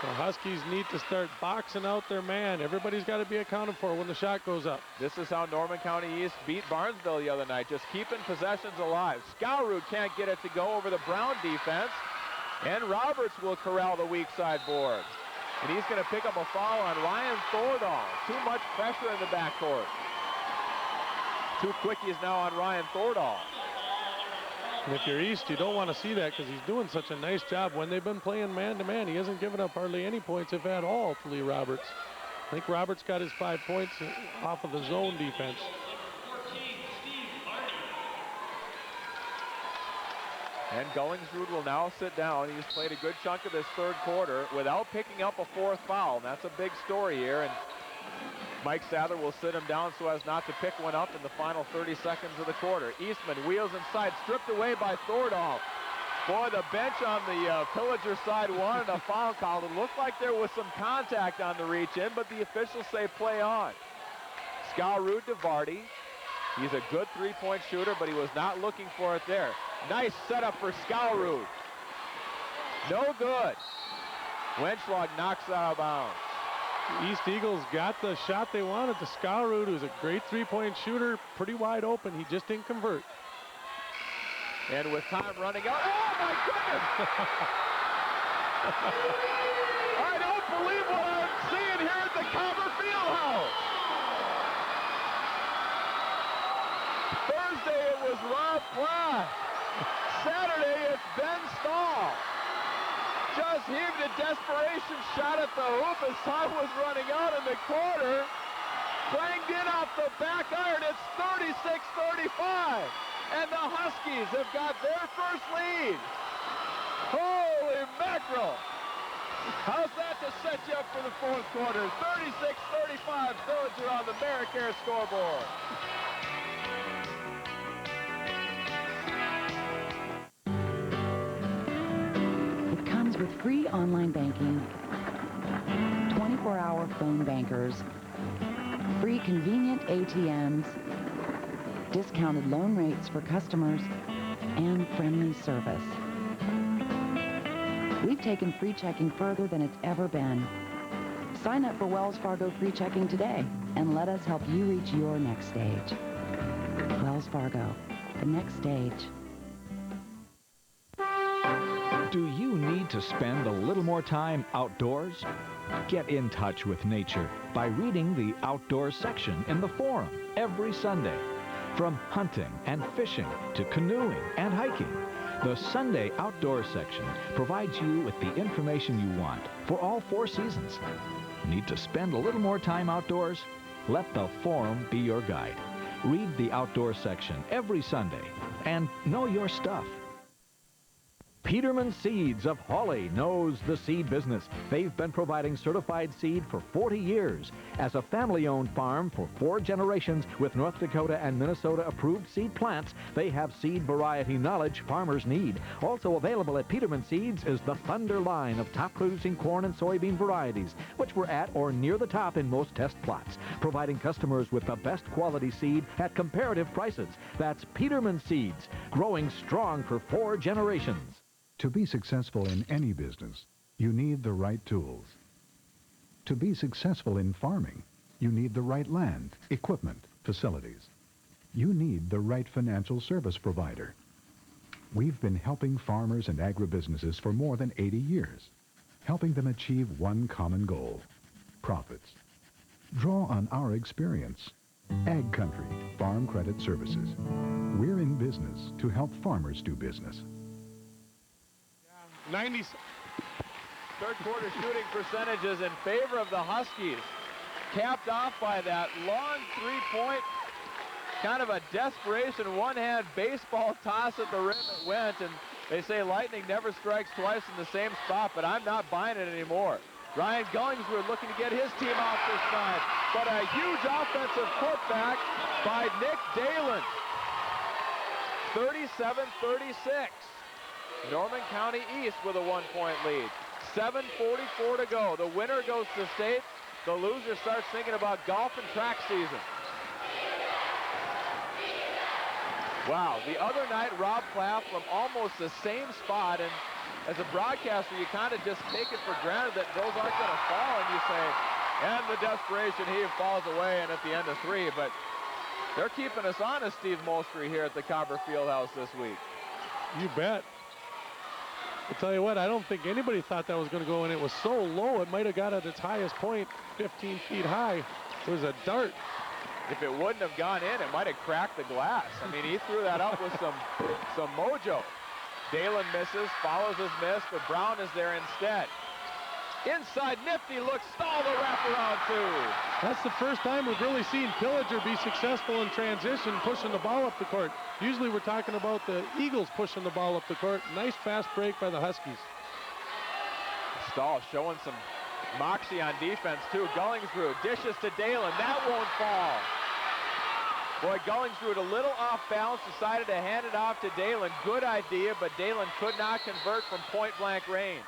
The Huskies need to start boxing out their man. Everybody's got to be accounted for when the shot goes up. This is how Norman County East beat Barnesville the other night, just keeping possessions alive. Skowrud can't get it to go over the Brown defense, and Roberts will corral the weak side board. And he's going to pick up a foul on Ryan Thordahl. Too much pressure in the backcourt. 2 quickies now on Ryan Thordahl. And if you're East, you don't want to see that because he's doing such a nice job. When they've been playing man-to-man, he hasn't given up hardly any points, if at all, to Lee Roberts. I think Roberts got his 5 points off of the zone defense. And Gollingsrud will now sit down. He's played a good chunk of this third quarter without picking up a 4th foul. And that's a big story here. And Mike Sather will sit him down so as not to pick one up in the final 30 seconds of the quarter. Eastman wheels inside, stripped away by Thordahl. Boy, the bench on the Pillager side wanted a foul call. It looked like there was some contact on the reach-in, but the officials say play on. Skowrud to Vardy. He's a good 3-point shooter, but he was not looking for it there. Nice setup for Skowrud. No good. Wenschlag knocks it out of bounds. The East Eagles got the shot they wanted to Skowrud, who's a great 3-point shooter, pretty wide open. He just didn't convert. And with time running out, oh my goodness! I don't believe what I'm seeing here at the Calver Fieldhouse. Thursday it was Rob Platt. Saturday it's Ben Stahl. Just heaved a desperation shot at the hoop as time was running out in the corner. Clanged in off the back iron. It's 36-35. And the Huskies have got their first lead. Holy mackerel. How's that to set you up for the fourth quarter? 36-35, Pillager on the Barricare scoreboard. It comes with free online banking, 24-hour phone bankers, free convenient ATMs, discounted loan rates for customers, and friendly service. We've taken free checking further than it's ever been. Sign up for Wells Fargo free checking today and let us help you reach your next stage. Wells Fargo, the next stage. Do you need to spend a little more time outdoors? Get in touch with nature by reading the outdoors section in the Forum every Sunday. From hunting and fishing to canoeing and hiking, the Sunday outdoors section provides you with the information you want for all 4 seasons. Need to spend a little more time outdoors? Let the Forum be your guide. Read the outdoors section every Sunday and know your stuff. Peterman Seeds of Hawley knows the seed business. They've been providing certified seed for 40 years. As a family-owned farm for 4 generations with North Dakota and Minnesota approved seed plants, they have seed variety knowledge farmers need. Also available at Peterman Seeds is the Thunder line of top-producing corn and soybean varieties, which were at or near the top in most test plots, providing customers with the best quality seed at comparative prices. That's Peterman Seeds, growing strong for 4 generations. To be successful in any business, you need the right tools. To be successful in farming, you need the right land, equipment, facilities. You need the right financial service provider. We've been helping farmers and agribusinesses for more than 80 years, helping them achieve one common goal: profits. Draw on our experience. Ag Country Farm Credit Services. We're in business to help farmers do business. 90. Third quarter shooting percentages in favor of the Huskies. Capped off by that long three-point, kind of a desperation one-hand baseball toss at the rim it went, and they say lightning never strikes twice in the same spot, but I'm not buying it anymore. Ryan Gullingswood looking to get his team off this time, but a huge offensive putback by Nick Dalen. 37-36. Norman County East with a 1-point lead. 7:44 to go. The winner goes to state. The loser starts thinking about golf and track season. Wow, the other night, Rob Plaff from almost the same spot, and as a broadcaster, you kind of just take it for granted that those aren't going to fall, and you say, and the desperation heave falls away, and at the end of 3, but they're keeping us honest, Steve Molstre, here at the Copper Fieldhouse this week. You bet. I'll tell you what, I don't think anybody thought that was going to go in. It was so low, it might have got at its highest point, 15 feet high. It was a dart. If it wouldn't have gone in, it might have cracked the glass. I mean, he threw that up with some mojo. Dalen misses, follows his miss, but Brown is there instead. Inside, nifty look, stall the wraparound 2. That's the first time we've really seen Pillager be successful in transition, pushing the ball up the court. Usually we're talking about the Eagles pushing the ball up the court. Nice fast break by the Huskies. Stahl showing some moxie on defense too. Gullingsrud dishes to Dalen. That won't fall. Boy, Gullingsrud a little off balance, decided to hand it off to Dalen. Good idea, but Dalen could not convert from point-blank range.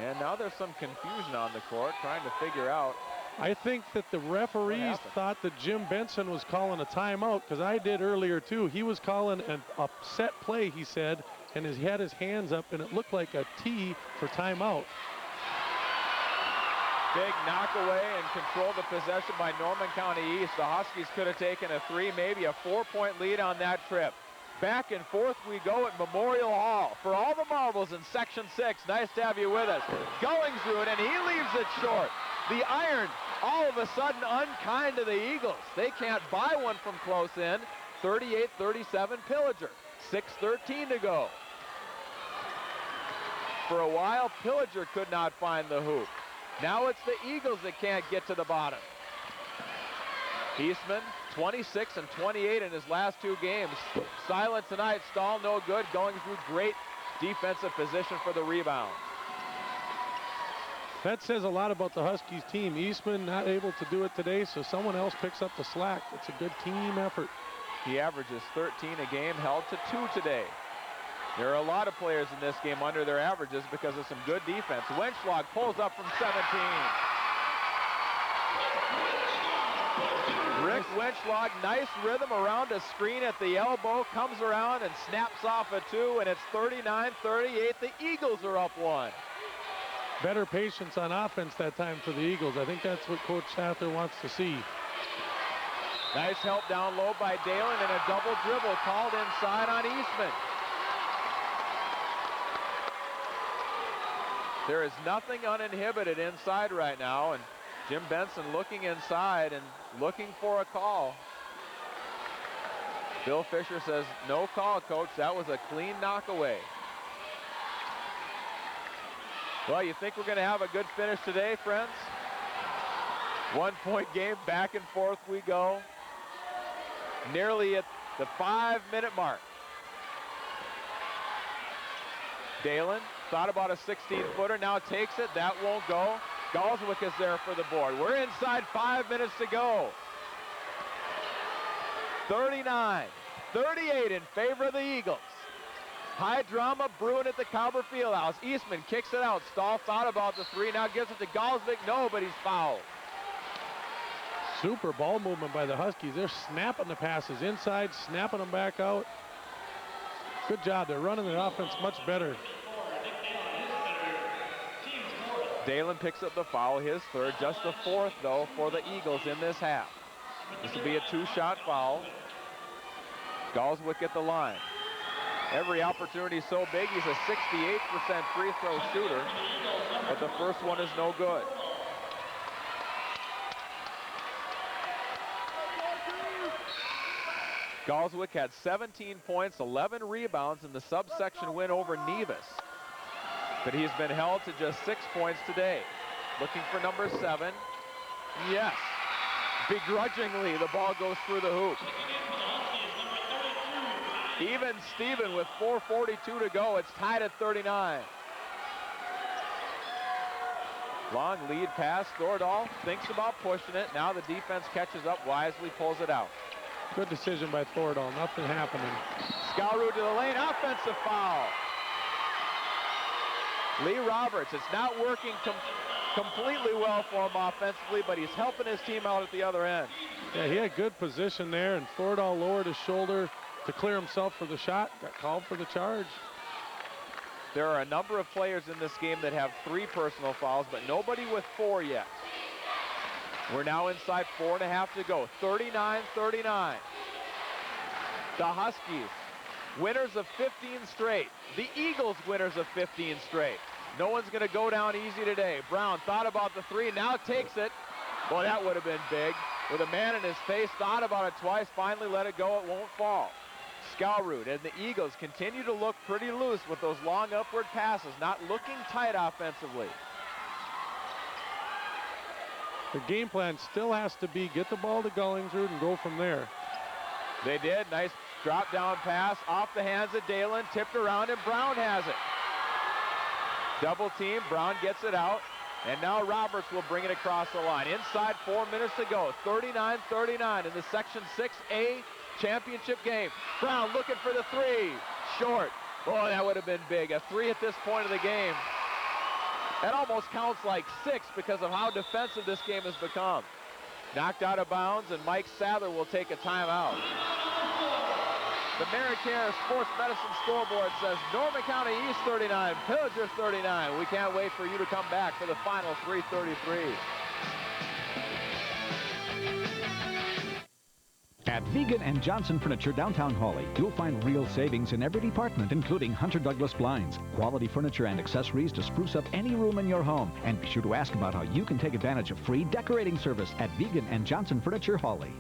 And now there's some confusion on the court, trying to figure out. I think that the referees thought that Jim Benson was calling a timeout, because I did earlier too. He was calling a set play, he said, and he had his hands up, and it looked like a T for timeout. Big knockaway and control the possession by Norman County East. The Huskies could have taken a 3, maybe a 4-point lead on that trip. Back and forth we go at Memorial Hall for all the marbles in Section 6. Nice to have you with us. Gullingsrud, and he leaves it short. The iron, all of a sudden unkind to the Eagles. They can't buy one from close in. 38-37 Pillager. 6:13 to go. For a while, Pillager could not find the hoop. Now it's the Eagles that can't get to the bottom. Eastman, 26 and 28 in his last 2 games. Silent tonight. Stahl no good. Gullingsrud, great defensive position for the rebound. That says a lot about the Huskies team. Eastman not able to do it today, so someone else picks up the slack. It's a good team effort. He averages 13 a game, held to 2 today. There are a lot of players in this game under their averages because of some good defense. Wenschlag pulls up from 17. Rick Winchlog, nice rhythm around a screen at the elbow, comes around and snaps off a 2, and it's 39-38. The Eagles are up 1. Better patience on offense that time for the Eagles. I think that's what Coach Sather wants to see. Nice help down low by Dalen, and a double dribble called inside on Eastman. There is nothing uninhibited inside right now, and Jim Benson looking inside and looking for a call. Bill Fisher says, no call, Coach. That was a clean knockaway. Well, you think we're going to have a good finish today, friends? 1-point game, back and forth we go. Nearly at the 5-minute mark. Dalen thought about a 16-footer, now takes it. That won't go. Galswick is there for the board. We're inside 5 minutes to go. 39-38 in favor of the Eagles. High drama brewing at the Cobber Fieldhouse. Eastman kicks it out. Stahl thought about the 3, now gives it to Galswick. No, but he's fouled. Super ball movement by the Huskies. They're snapping the passes inside, snapping them back out. Good job. They're running their offense much better. Dalen picks up the foul, his 3rd, just the 4th, though, for the Eagles in this half. This will be a 2-shot foul. Galswick at the line. Every opportunity is so big, he's a 68% free throw shooter, but the first one is no good. Galswick had 17 points, 11 rebounds in the subsection win over Nevis. But he's been held to just 6 points today. Looking for number 7. Yes. Begrudgingly, the ball goes through the hoop. Even Steven with 4:42 to go. It's tied at 39. Long lead pass. Thordahl thinks about pushing it. Now the defense catches up, wisely pulls it out. Good decision by Thordahl. Nothing happening. Scalrud to the lane. Offensive foul. Lee Roberts, it's not working completely well for him offensively, but he's helping his team out at the other end. Yeah, he had good position there, and Thordahl lowered his shoulder to clear himself for the shot. Got called for the charge. There are a number of players in this game that have 3 personal fouls, but nobody with 4 yet. We're now inside 4.5 to go. 39-39. The Huskies, winners of 15 straight. The Eagles, winners of 15 straight. No one's going to go down easy today. Brown thought about the 3, now takes it. Boy, that would have been big. With a man in his face, thought about it twice, finally let it go, it won't fall. Scalrud and the Eagles continue to look pretty loose with those long upward passes, not looking tight offensively. The game plan still has to be get the ball to Gullingsrud and go from there. They did. Nice drop down pass off the hands of Dalen, tipped around, and Brown has it. Double team, Brown gets it out, and now Roberts will bring it across the line. Inside 4 minutes to go, 39-39 in the Section 6A championship game. Brown looking for the 3, short. Boy, that would have been big. A 3 at this point of the game. That almost counts like 6 because of how defensive this game has become. Knocked out of bounds, and Mike Sather will take a timeout. The Maricare Sports Medicine scoreboard says Norman County East 39, Pillager 39. We can't wait for you to come back for the final 3:33. At Vegan and Johnson Furniture downtown Hawley, you'll find real savings in every department, including Hunter Douglas blinds, quality furniture and accessories to spruce up any room in your home. And be sure to ask about how you can take advantage of free decorating service at Vegan and Johnson Furniture Hawley.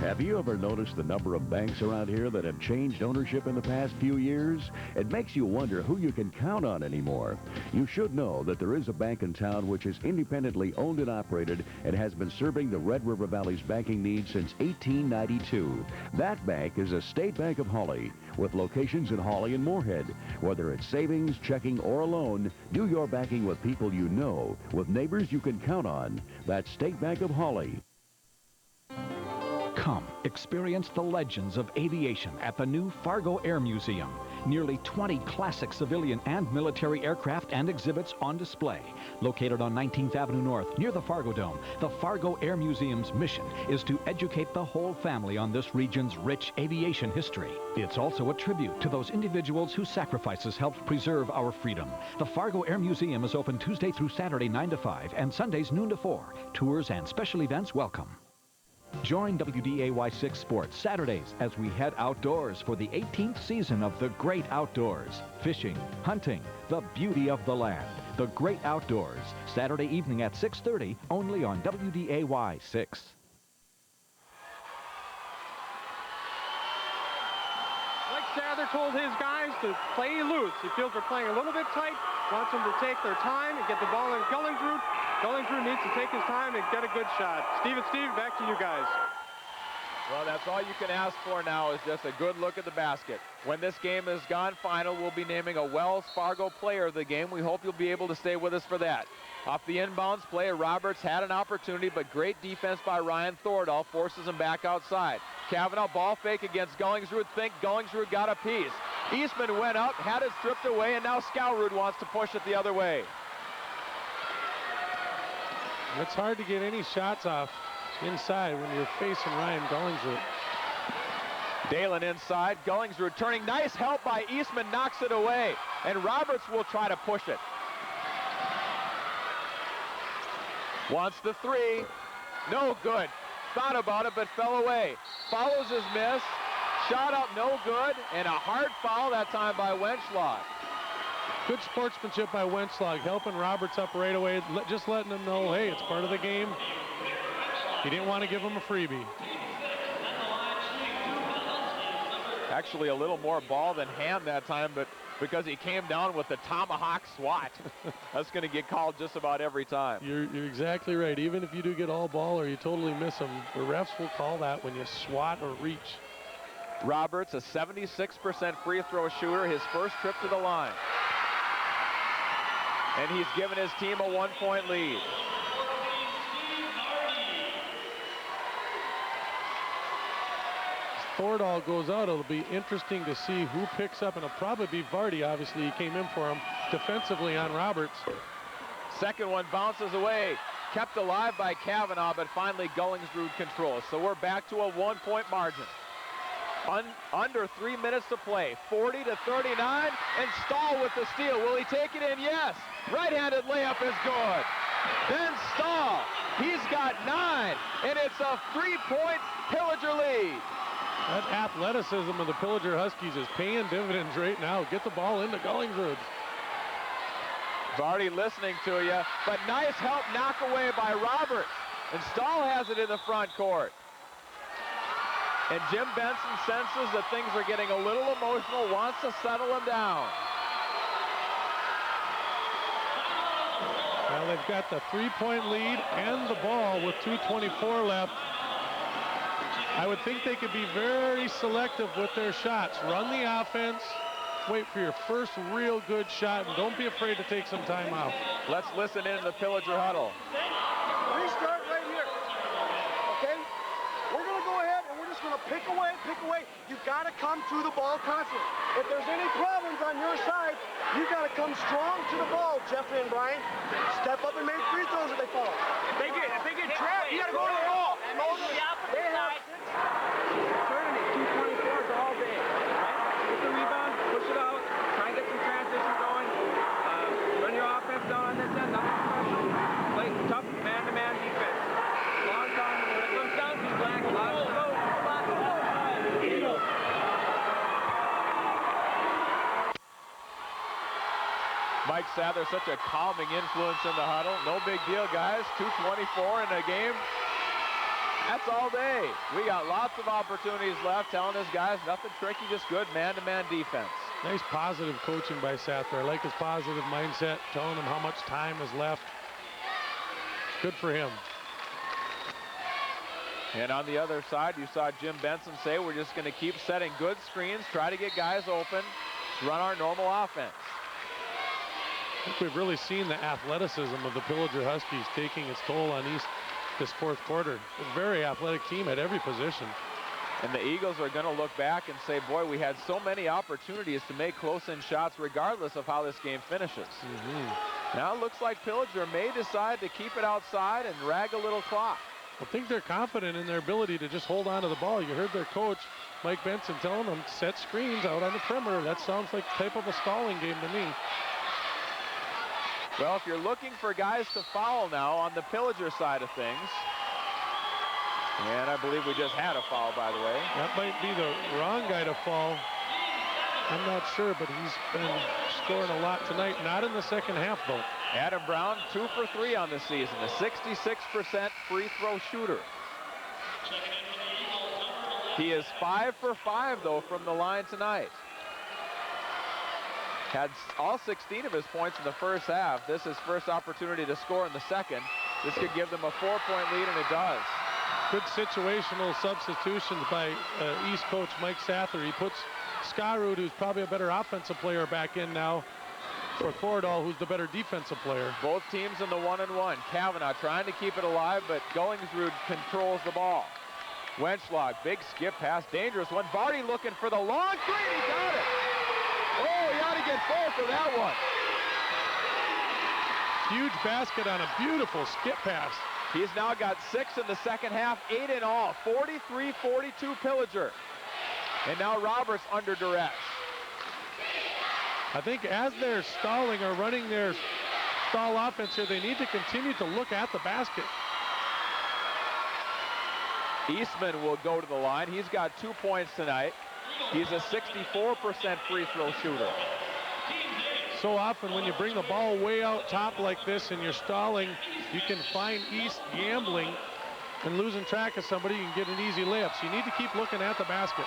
Have you ever noticed the number of banks around here that have changed ownership in the past few years? It makes you wonder who you can count on anymore. You should know that there is a bank in town which is independently owned and operated and has been serving the Red River Valley's banking needs since 1892. That bank is a State Bank of Hawley, with locations in Hawley and Moorhead. Whether it's savings, checking, or a loan, do your banking with people you know, with neighbors you can count on. That's State Bank of Hawley. Come, experience the legends of aviation at the new Fargo Air Museum. Nearly 20 classic civilian and military aircraft and exhibits on display. Located on 19th Avenue North, near the Fargo Dome, the Fargo Air Museum's mission is to educate the whole family on this region's rich aviation history. It's also a tribute to those individuals whose sacrifices helped preserve our freedom. The Fargo Air Museum is open Tuesday through Saturday 9 to 5 and Sundays noon to 4. Tours and special events welcome. Join WDAY6 Sports Saturdays as we head outdoors for the 18th season of The Great Outdoors. Fishing, hunting, the beauty of the land. The Great Outdoors, Saturday evening at 6:30, only on WDAY6. Mike Sather told his guys to play loose. He feels they're playing a little bit tight, wants them to take their time and get the ball in Gullingsrud. Gullingsrud needs to take his time and get a good shot. Steve and Steve, back to you guys. Well, that's all you can ask for now is just a good look at the basket. When this game is gone final, we'll be naming a Wells Fargo player of the game. We hope you'll be able to stay with us for that. Off the inbounds play, Roberts had an opportunity, but great defense by Ryan Thordahl forces him back outside. Kavanaugh ball fake against Gullingsrud. Think Gullingsrud got a piece. Eastman went up, had it stripped away, and now Skowrud wants to push it the other way. It's hard to get any shots off inside when you're facing Ryan Gullingsrud. Dalen inside, Gullingsrud turning, nice help by Eastman, knocks it away, and Roberts will try to push it. Wants the three, no good. Thought about it, but fell away. Follows his miss, shot up, no good, and a hard foul that time by Wenschlag. Good sportsmanship by Wenschlag, helping Roberts up right away, just letting him know, hey, it's part of the game. He didn't want to give him a freebie. Actually a little more ball than hand that time, but because he came down with the tomahawk swat, that's going to get called just about every time. You're exactly right. Even if you do get all ball or you totally miss him, the refs will call that when you swat or reach. Roberts, a 76% free throw shooter, his first trip to the line. And he's given his team a 1-point lead. Thordahl goes out. It'll be interesting to see who picks up, and it'll probably be Vardy. Obviously, he came in for him defensively on Roberts. Second one bounces away. Kept alive by Kavanaugh, but finally Gullingsrud controls. So we're back to a 1-point margin. Under 3 minutes to play. 40-39, and Stahl with the steal. Will he take it in? Yes. Right-handed layup is good. Then Stahl. He's got 9, and it's a 3-point Pillager lead. That athleticism of the Pillager Huskies is paying dividends right now. Get the ball into Gullingsrud. Vardy listening to you, but nice help knock away by Roberts. And Stahl has it in the front court. And Jim Benson senses that things are getting a little emotional, wants to settle them down. Well, they've got the 3-point lead and the ball with 2:24 left. I would think they could be very selective with their shots. Run the offense, wait for your first real good shot, and don't be afraid to take some time out. Let's listen in the Pillager huddle. Restart right here, okay? We're going to go ahead and we're just going to pick away. You've got to come to the ball constantly. If there's any problems on your side, you've got to come strong to the ball, Jeffrey and Brian. Step up and make free throws if they fall. If they get trapped, you got to go to the ball. They have Eternity, 224s all day. Right? Get the rebound, push it out, try and get some transition going. Run your offense down on this end, nothing special. Play tough man-to-man defense. Long time, when it comes down to black, lots of go. Mike Sather, such a calming influence in the huddle. No big deal, guys. 2:24 in the game. That's all day. We got lots of opportunities left, telling his guys nothing tricky, just good man-to-man defense. Nice positive coaching by Sather. I like his positive mindset, telling him how much time is left. Good for him. And on the other side, you saw Jim Benson say, we're just going to keep setting good screens, try to get guys open, run our normal offense. I think we've really seen the athleticism of the Pillager Huskies taking its toll on this fourth quarter. A very athletic team at every position. And the Eagles are going to look back and say, boy, we had so many opportunities to make close-in shots regardless of how this game finishes. Now it looks like Pillager may decide to keep it outside and drag a little clock. I think they're confident in their ability to just hold on to the ball. You heard their coach, Mike Benson, telling them set screens out on the perimeter. That sounds like type of a stalling game to me. Well, if you're looking for guys to foul now on the Pillager side of things, and I believe we just had a foul, by the way. That might be the wrong guy to foul. I'm not sure, but he's been scoring a lot tonight. Not in the second half, though. Adam Brown, 2 for 3 on the season, a 66% free throw shooter. He is 5 for 5, though, from the line tonight. Had all 16 of his points in the first half. This is his first opportunity to score in the second. This could give them a 4-point lead, and it does. Good situational substitutions by East coach Mike Sather. He puts Skarud, who's probably a better offensive player, back in now for Thordahl, who's the better defensive player. Both teams in the 1-and-1. Kavanaugh trying to keep it alive, but Gollingsrud controls the ball. Wenschlag, big skip pass, dangerous one. Vardy looking for the long three, and he got it. Oh, he ought to get 4 for that one. Huge basket on a beautiful skip pass. He's now got 6 in the second half, 8 in all. 43-42 Pillager. And now Roberts under duress. I think as they're stalling or running their stall offense here, they need to continue to look at the basket. Eastman will go to the line. He's got 2 points tonight. He's a 64% free throw shooter. So often when you bring the ball way out top like this and you're stalling, you can find East gambling and losing track of somebody. You can get an easy layup. So you need to keep looking at the basket.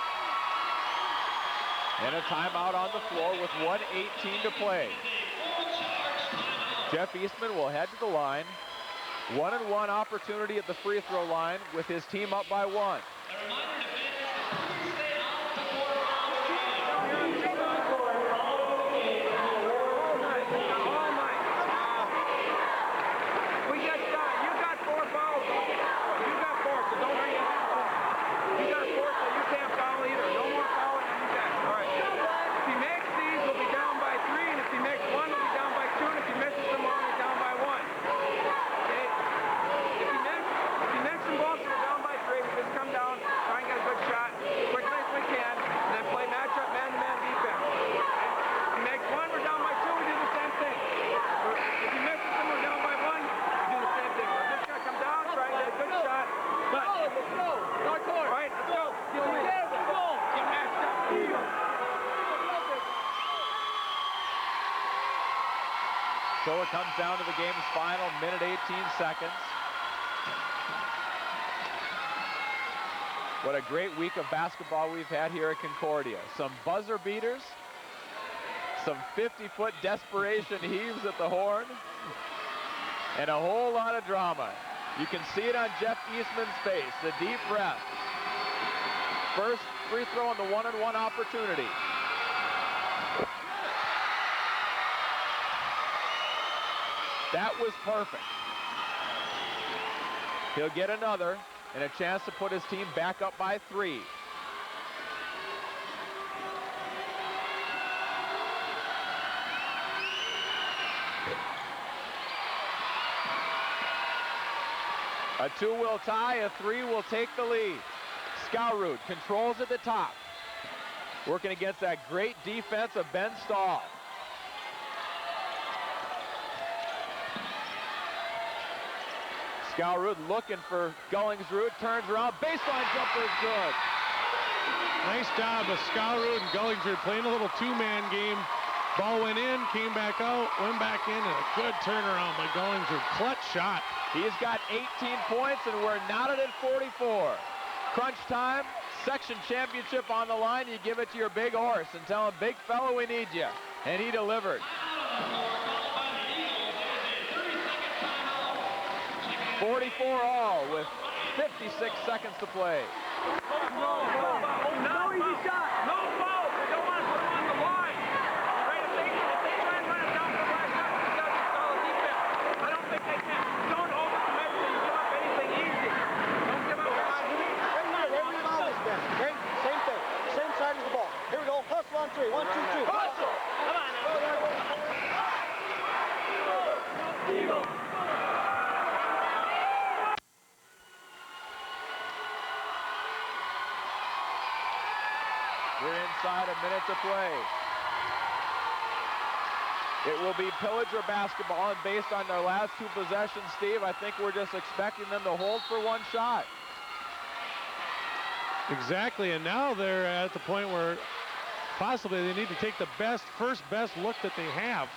And a timeout on the floor with 1:18 to play. Jeff Eastman will head to the line. 1-and-1 opportunity at the free throw line with his team up by 1. So it comes down to the game's final minute, 18 seconds. What a great week of basketball we've had here at Concordia. Some buzzer beaters, some 50-foot desperation heaves at the horn, and a whole lot of drama. You can see it on Jeff Eastman's face, the deep breath. First free throw on the 1-and-1 opportunity. That was perfect. He'll get another and a chance to put his team back up by 3. A 2 will tie, a 3 will take the lead. Skarud controls at the top. Working against that great defense of Ben Stahl. Skarud looking for Gollingsrud, turns around, baseline jumper is good. Nice job of Skarud and Gollingsrud playing a little two-man game. Ball went in, came back out, went back in, and a good turnaround by Gollingsrud. Clutch shot. He's got 18 points, and we're knotted at 44. Crunch time, section championship on the line. You give it to your big horse and tell him, big fellow, we need you. And he delivered. 44 all with 56 seconds to play. No easy shot. No foul. They don't want to put him on the line. Right? If they try and run it down for the last shot, it's got to be solid defense. I don't think they can. Don't overcommit so you give up anything three. 1, 2, 3. Hustle! Come on now. Eagle. We're inside a minute to play. It will be Pillager basketball, and based on their last 2 possessions, Steve, I think we're just expecting them to hold for 1 shot. Exactly, and now they're at the point where possibly they need to take the first best look that they have.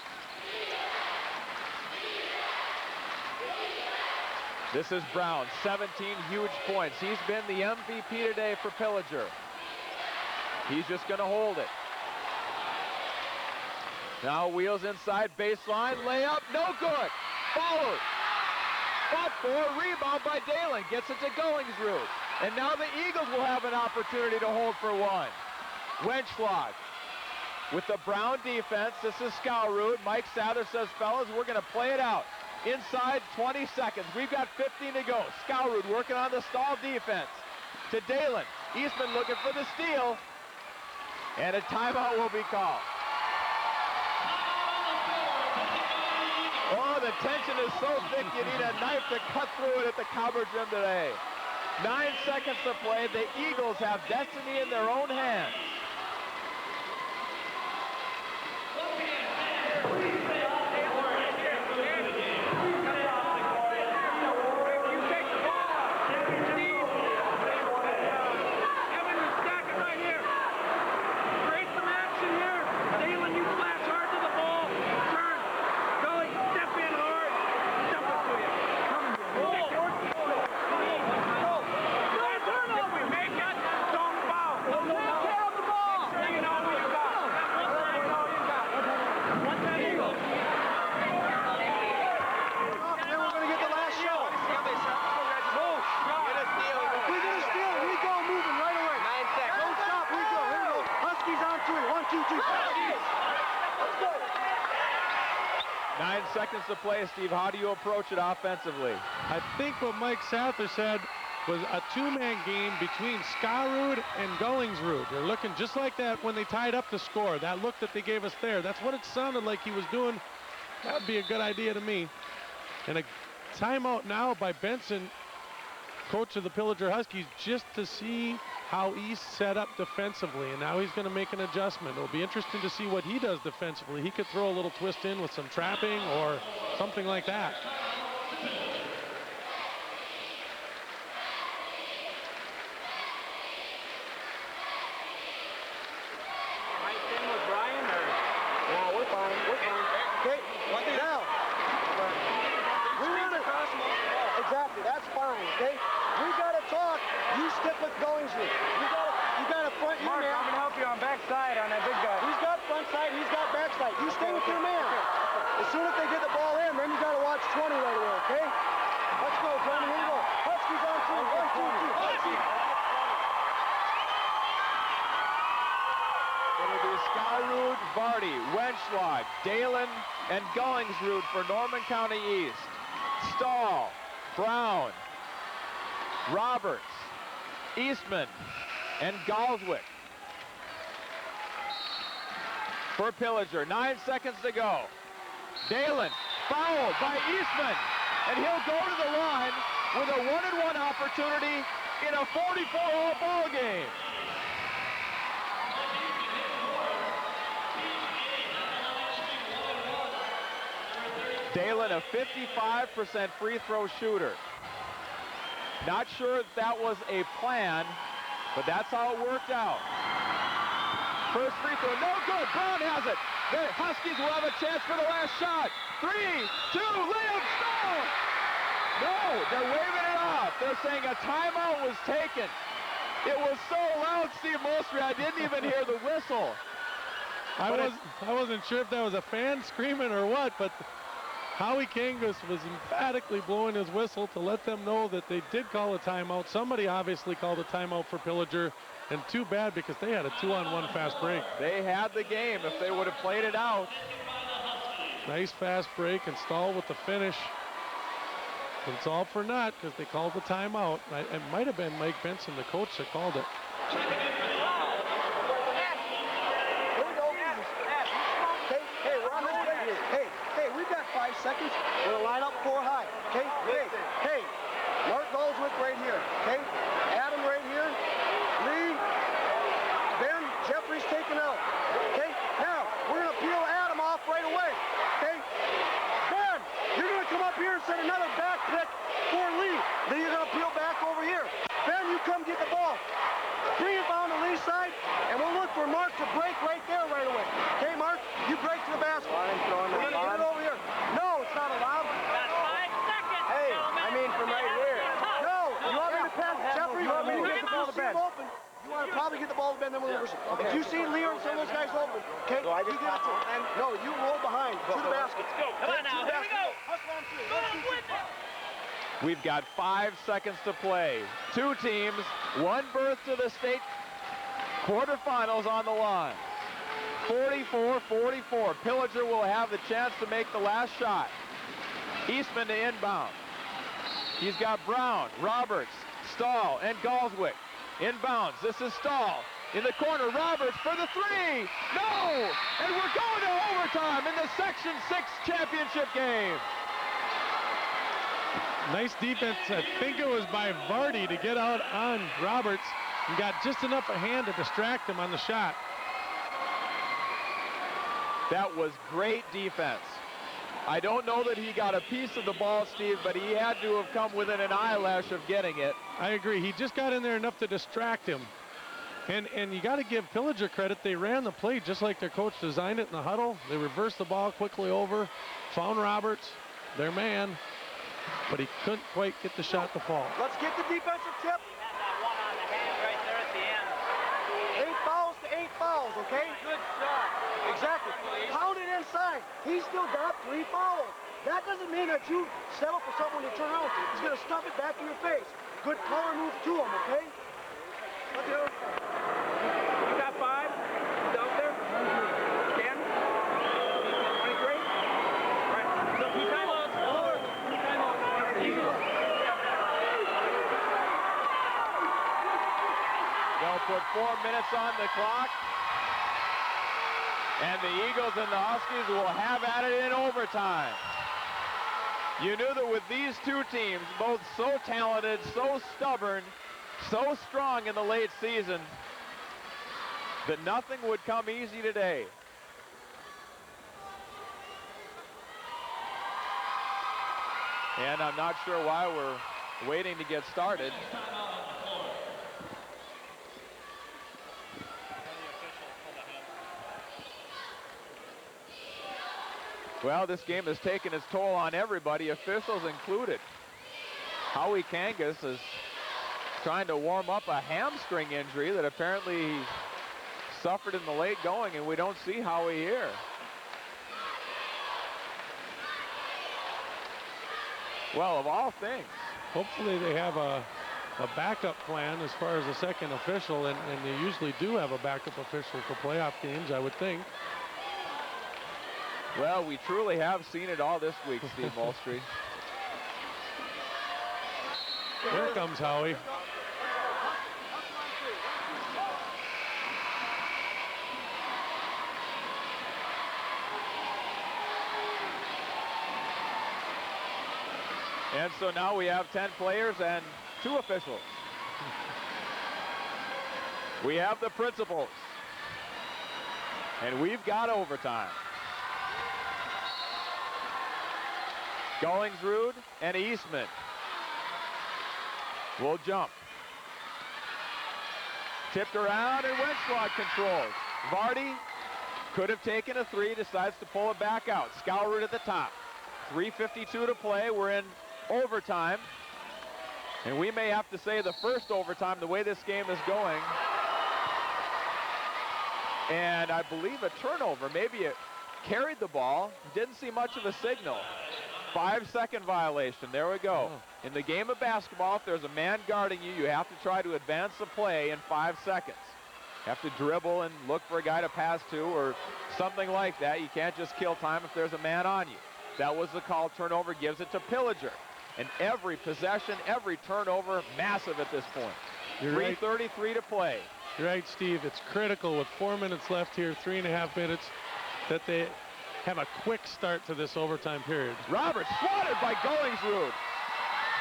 This is Brown, 17 huge points. He's been the MVP today for Pillager. He's just going to hold it. Now wheels inside, baseline, layup, no good. Fouled. Fought for, rebound by Dalen, gets it to Gollingsrud. And now the Eagles will have an opportunity to hold for 1. Wenchlock with the Brown defense. This is Skowrud. Mike Sather says, fellas, we're going to play it out. Inside 20 seconds. We've got 15 to go. Skowrud working on the stall defense. To Dalen. Eastman looking for the steal. And a timeout will be called. Oh, the tension is so thick you need a knife to cut through it at the Cobber Gym today. 9 seconds to play. The Eagles have destiny in their own hands. Seconds to play, Steve. How do you approach it offensively? I think what Mike Sather said was a 2-man game between Skowrud and Gollingsrud. They're looking just like that when they tied up the score. That look that they gave us there, that's what it sounded like he was doing. That would be a good idea to me. And a timeout now by Benson, coach of the Pillager Huskies, just to see how East set up defensively, and now he's going to make an adjustment. It'll be interesting to see what he does defensively. He could throw a little twist in with some trapping or something like that. Exactly, that's fine, okay? We gotta talk. You stick with Gollingsrud. You gotta front your man. I'm gonna help you on backside on that big guy. He's got front side, he's got backside. You stay with your man. As soon as they get the ball in, then you gotta watch 20 right away, okay? Let's go, Tony. Here we go. Huskies on 3. 1, 2, 3. It'll be Skowrud, Vardy, Wenchlock, Dalen, and Gollingsrud for Norman County East. Stahl, Brown, Roberts, Eastman, and Galswick for Pillager. 9 seconds to go. Dalen fouled by Eastman, and he'll go to the line with a 1-and-1 opportunity in a 44-all ball game. Dalen, a 55% free throw shooter. Not sure if that was a plan, but that's how it worked out. First free throw, no good. Brown has it. The Huskies will have a chance for the last shot. 3, 2, layup, stall. No, they're waving it off. They're saying a timeout was taken. It was so loud, Steve Molstre, I didn't even hear the whistle. I wasn't sure if that was a fan screaming or what, but Howie Kangas was emphatically blowing his whistle to let them know that they did call a timeout. Somebody obviously called a timeout for Pillager, and too bad because they had a 2-on-1 fast break. They had the game if they would have played it out. Nice fast break, and Stahl with the finish. But it's all for naught because they called the timeout. It might have been Mike Benson, the coach, that called it. for Mark to break right there right away. Okay, Mark, you break to the basket. We're going to get it over here. No, it's not allowed. Got 5 seconds. Hey, I mean from right here. No, you want me to pass? Jeffrey, you want me to get the ball to Ben? You want to probably get the ball to Ben, then we'll reverse it. If you see Leo and some of those guys open, okay, you get it to him. No, you roll behind to the basket. Let's go. Come on now. Here we go. We've got 5 seconds to play. 2 teams, 1 berth to the state quarterfinals on the line. 44-44. Pillager will have the chance to make the last shot. Eastman to inbound. He's got Brown, Roberts, Stahl, and Galswick. Inbounds. This is Stahl. In the corner, Roberts for the 3. No! And we're going to overtime in the Section 6 championship game. Nice defense. I think it was by Vardy to get out on Roberts and got just enough a hand to distract him on the shot. That was great defense. I don't know that he got a piece of the ball, Steve, but he had to have come within an eyelash of getting it. I agree. He just got in there enough to distract him. And you got to give Pillager credit. They ran the play just like their coach designed it in the huddle. They reversed the ball quickly over, found Roberts, their man, but he couldn't quite get the shot to fall. Let's get the defensive tip. He had that one on the hand right there at the end. 8 fouls to 8 fouls, okay? Good shot. Exactly. Pound it inside. He's still got 3 fouls. That doesn't mean that you settle for someone to turn around. He's going to stuff it back in your face. Good power move to him, okay? You got 5 out there? 10? 23? All right. So 2 timeouts. Lower. 2 timeouts. They'll put 4 minutes on the clock. And the Eagles and the Huskies will have at it in overtime. You knew that with these 2 teams, both so talented, so stubborn, so strong in the late season, that nothing would come easy today. And I'm not sure why we're waiting to get started. Well, this game has taken its toll on everybody, officials included. Howie Kangas is trying to warm up a hamstring injury that apparently he suffered in the late going, and we don't see Howie here. Well, of all things. Hopefully they have a backup plan as far as a second official, and they usually do have a backup official for playoff games, I would think. Well, we truly have seen it all this week, Steve Molstre. Here comes Howie. And so now we have 10 players and 2 officials. We have the principals. And we've got overtime. Gollingsrud and Eastman will jump. Tipped around and Wenschlag controls. Vardy could have taken a 3, decides to pull it back out. Scourwood at the top. 3:52 to play. We're in overtime. And we may have to say the first overtime, the way this game is going. And I believe a turnover. Maybe it carried the ball. Didn't see much of a signal. 5-second violation. There we go. In the game of basketball, if there's a man guarding you, you have to try to advance the play in 5 seconds. You have to dribble and look for a guy to pass to or something like that. You can't just kill time if there's a man on you. That was the call. Turnover gives it to Pillager. And every possession, every turnover, massive at this point. You're right. 3:33 to play. You're right, Steve. It's critical with 4 minutes left here, 3.5 minutes, that they have a quick start to this overtime period. Roberts swatted by Gollingsrud.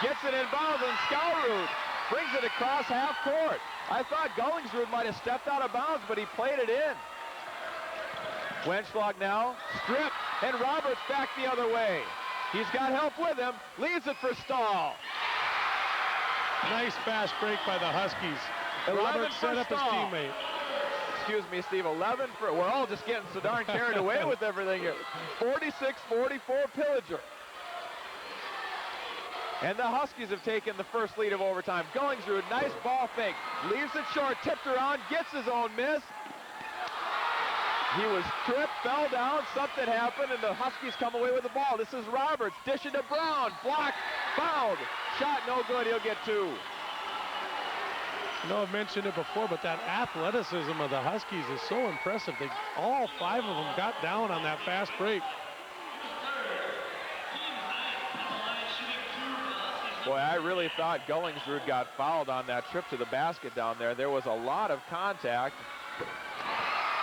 Gets it in bounds, and Scourwood brings it across half court. I thought Gollingsrud might have stepped out of bounds, but he played it in. Wenschlag now, stripped, and Roberts back the other way. He's got help with him, leaves it for Stahl. Nice fast break by the Huskies. Roberts set up his teammate. excuse me, Steve, 11 for, we're all just getting so darn carried away with everything here. 46-44 Pillager. And the Huskies have taken the first lead of overtime. Gollingsrud, nice ball fake, leaves it short, tipped around, gets his own miss. He was tripped, fell down, something happened, and the Huskies come away with the ball. This is Roberts, dishing to Brown, blocked, fouled, shot no good, he'll get 2. I know I've mentioned it before, but that athleticism of the Huskies is so impressive. All 5 of them got down on that fast break. Boy, I really thought Gollingsrud got fouled on that trip to the basket down there. There was a lot of contact.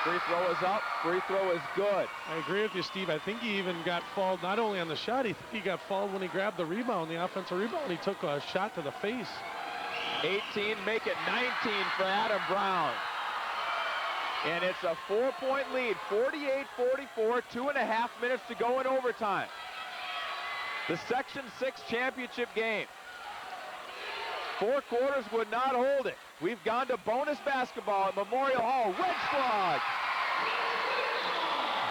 Free throw is up, free throw is good. I agree with you, Steve. I think he even got fouled not only on the shot, he got fouled when he grabbed the rebound, the offensive rebound. He took a shot to the face. 18, make it 19 for Adam Brown. And it's a 4-point lead, 48-44, 2.5 minutes to go in overtime. The Section 6 championship game. 4 quarters would not hold it. We've gone to bonus basketball at Memorial Hall. Wenschlag.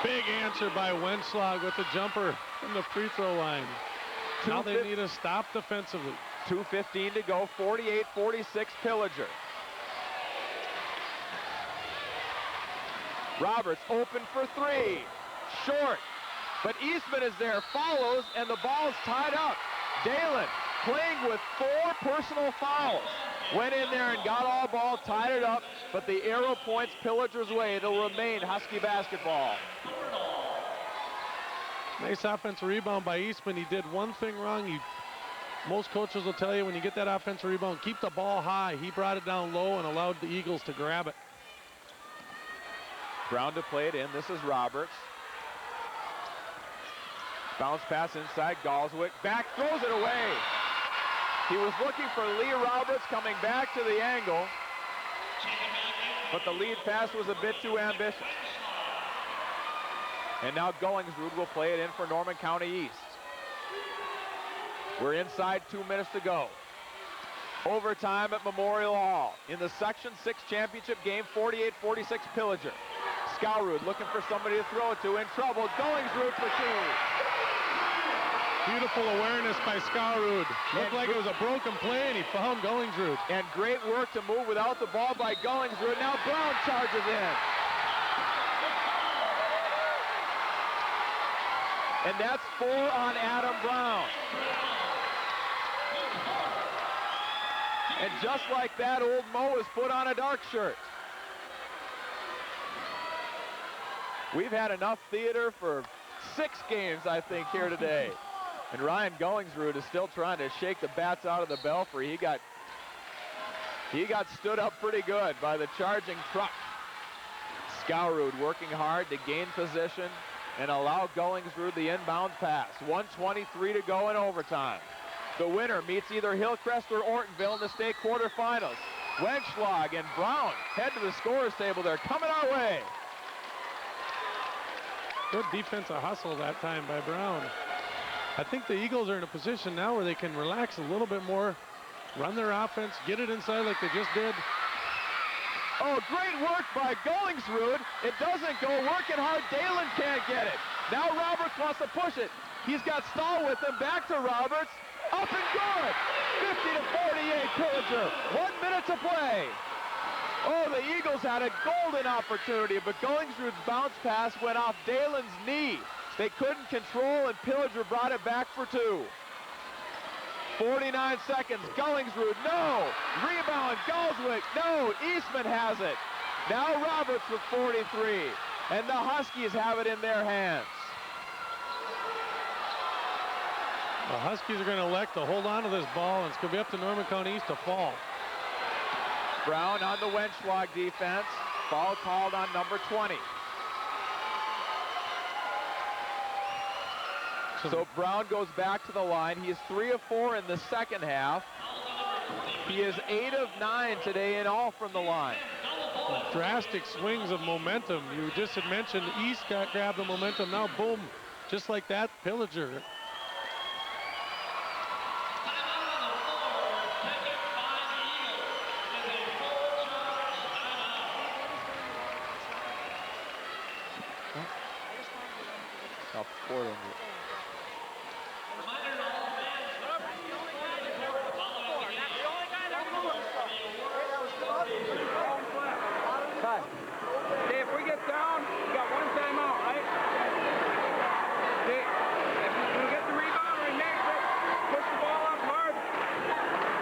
Big answer by Wenschlag with the jumper from the free throw line. Now they need to stop defensively. 2:15 to go, 48-46 Pillager. Roberts open for 3. Short. But Eastman is there, follows, and the ball's tied up. Dalen playing with 4 personal fouls. Went in there and got all ball, tied it up, but the arrow points Pillager's way. It'll remain Husky basketball. Nice offensive rebound by Eastman. He did one thing wrong. Most coaches will tell you when you get that offensive rebound, keep the ball high. He brought it down low and allowed the Eagles to grab it. Brown to play it in. This is Roberts. Bounce pass inside, Galswick. Back, throws it away. He was looking for Lee Roberts coming back to the angle, but the lead pass was a bit too ambitious. And now Gollingsrud will play it in for Norman County East. We're inside 2 minutes to go. Overtime at Memorial Hall. In the Section 6 championship game, 48-46 Pillager. Skowrud looking for somebody to throw it to, in trouble. Gollingsrud for 2. Beautiful awareness by Skowrud. Looked like it was a broken play, and he found Gollingsrud. And great work to move without the ball by Gollingsrud. Now Brown charges in. And that's 4 on Adam Brown. And just like that, old Mo has put on a dark shirt. We've had enough theater for 6 games, I think, here today. And Ryan Gollingsrud is still trying to shake the bats out of the belfry. He got stood up pretty good by the charging truck. Skowrud working hard to gain position and allow Gollingsrud the inbound pass. 1:23 to go in overtime. The winner meets either Hillcrest or Ortonville in the state quarterfinals. Wenschlag and Brown head to the scorer's table. They're coming our way. Good defensive hustle that time by Brown. I think the Eagles are in a position now where they can relax a little bit more, run their offense, get it inside like they just did. Oh, great work by Gollingsrud. It doesn't go. Working hard. Dalen can't get it. Now Roberts wants to push it. He's got Stahl with him. Back to Roberts. Up and good. 50-48 Pillager. 1 minute to play. Oh, the Eagles had a golden opportunity, but Gollingsrud's bounce pass went off Dalen's knee. They couldn't control, and Pillager brought it back for 2. 49 seconds. Gollingsrud, no. Rebound, Galswick, no. Eastman has it. Now Roberts with 43, and the Huskies have it in their hands. The Huskies are going to elect to hold on to this ball, and it's going to be up to Norman County East to fall. Brown on the Wenschlag defense. Foul called on number 20. So Brown goes back to the line. He is 3 of 4 in the second half. He is 8 of 9 today in all from the line. Drastic swings of momentum. You just had mentioned East grabbed the momentum. Now, boom, just like that, Pillager. Off Portland. Okay, if we get down, we got one timeout, right? Okay, if you get the rebound or he makes it, push the ball up hard.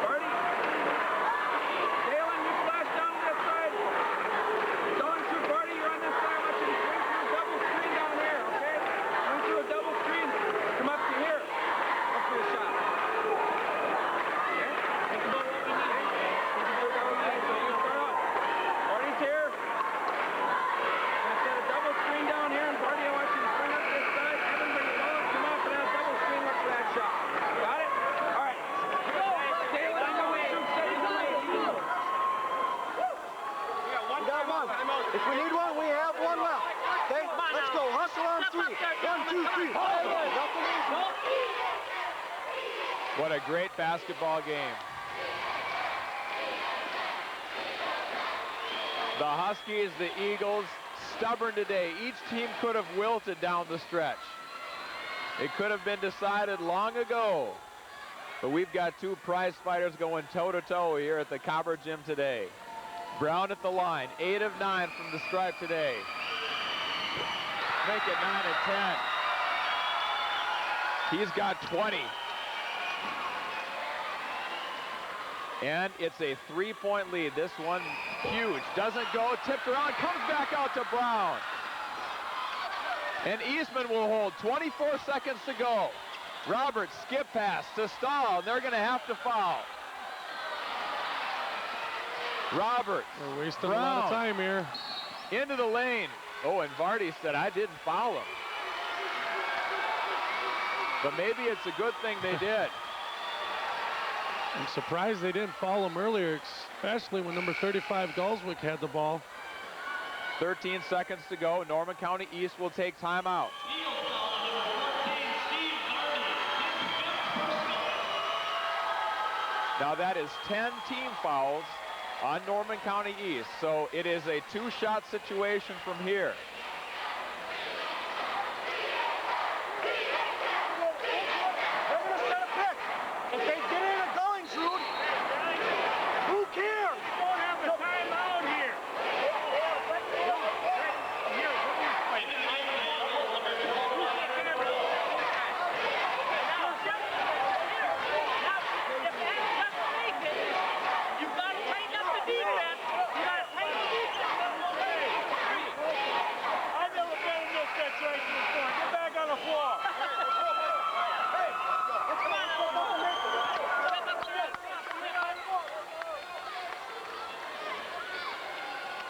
Barty. Dalen, you flash down to this side. Don't shoot, Barty, you're on this side. I want you to swing through a double screen down here, okay? Swing through a double screen. Come up to here. Up for a shot. Okay? Think about what we need. Okay, so you start up. Barty's here. Set a double screen down here, and Barty, I want you to swing up this side. Evan, bring it on. Come up and that double screen. Look for that shot. Got it? All right. Dalen, I know we shoot settings away. We got one timeout. If we need one, we have one left. Okay, let's go. Hustle on three. 1, 2, 3. Nothing easy. What a great basketball game. The Huskies, the Eagles, stubborn today. Each team could have wilted down the stretch. It could have been decided long ago. But we've got two prize fighters going toe-to-toe here at the Cobber Gym today. Brown at the line, 8 of 9 from the stripe today. Make it 9 of 10. He's got 20. And it's a 3-point lead. This one huge. Doesn't go, tipped around, comes back out to Brown. And Eastman will hold 24 seconds to go. Roberts skip pass to Stahl, and they're going to have to foul. Roberts. They're wasting Brown, a lot of time here. Into the lane. Oh, and Vardy said, I didn't foul him. But maybe it's a good thing they did. I'm surprised they didn't foul him earlier, especially when number 35 Gulswick had the ball. 13 seconds to go. Norman County East will take timeout. Now that is 10 team fouls on Norman County East. So it is a 2-shot situation from here.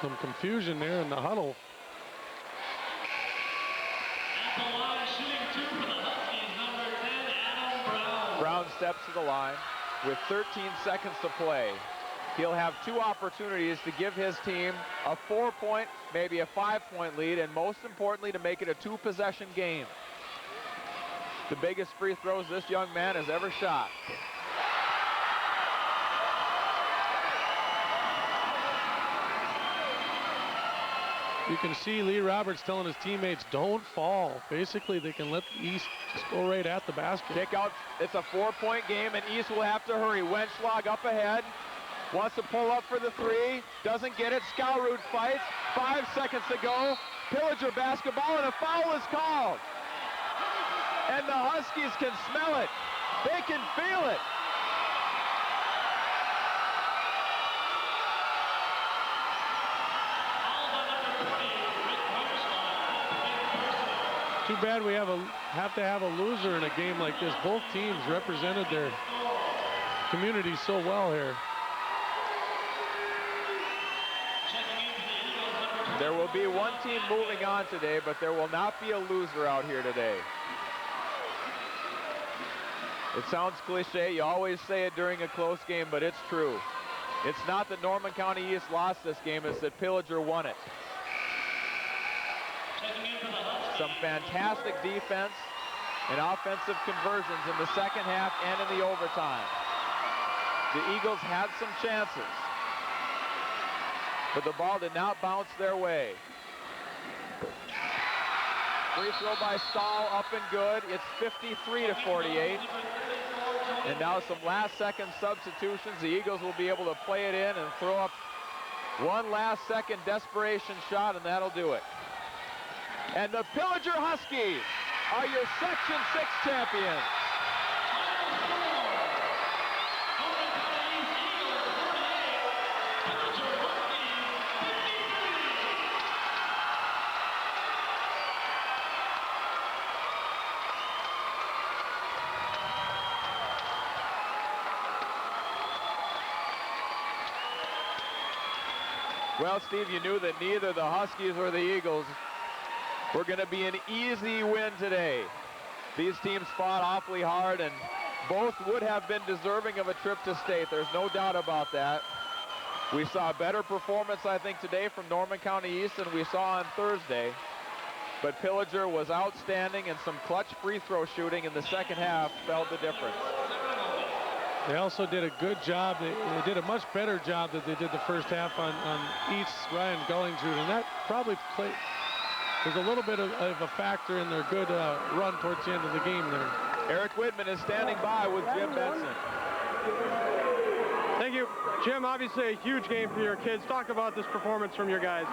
Some confusion there in the huddle. Brown steps to the line with 13 seconds to play. He'll have 2 opportunities to give his team a 4-point, maybe a 5-point lead, and most importantly, to make it a 2-possession game. The biggest free throws this young man has ever shot. You can see Lee Roberts telling his teammates, don't fall. Basically, they can let the East just go right at the basket. Kick out. It's a 4-point game, and East will have to hurry. Wenschlag up ahead. Wants to pull up for the 3. Doesn't get it. Skalrud fights. 5 seconds to go. Pillager basketball, and a foul is called. And the Huskies can smell it. They can feel it. Too bad we have to have a loser in a game like this. Both teams represented their community so well here. There will be one team moving on today, but there will not be a loser out here today. It sounds cliche. You always say it during a close game, but it's true. It's not that Norman County East lost this game, it's that Pillager won it. Some fantastic defense and offensive conversions in the second half and in the overtime. The Eagles had some chances, but the ball did not bounce their way. Free throw by Stahl, up and good. It's 53-48. And now some last-second substitutions. The Eagles will be able to play it in and throw up one last-second desperation shot, and that'll do it. And the Pillager Huskies are your Section 6 champions. Well, Steve, you knew that neither the Huskies or the Eagles were going to be an easy win today. These teams fought awfully hard, and both would have been deserving of a trip to state. There's no doubt about that. We saw a better performance, I think, today from Norman County East than we saw on Thursday. But Pillager was outstanding, and some clutch free throw shooting in the second half spelled the difference. They also did a good job. They did a much better job than they did the first half on East's Ryan Gullingsrud, and that probably was a little bit of a factor in their good run towards the end of the game there. Eric Whitman is standing by with Jim Benson. Thank you. Jim, obviously a huge game for your kids. Talk about this performance from your guys.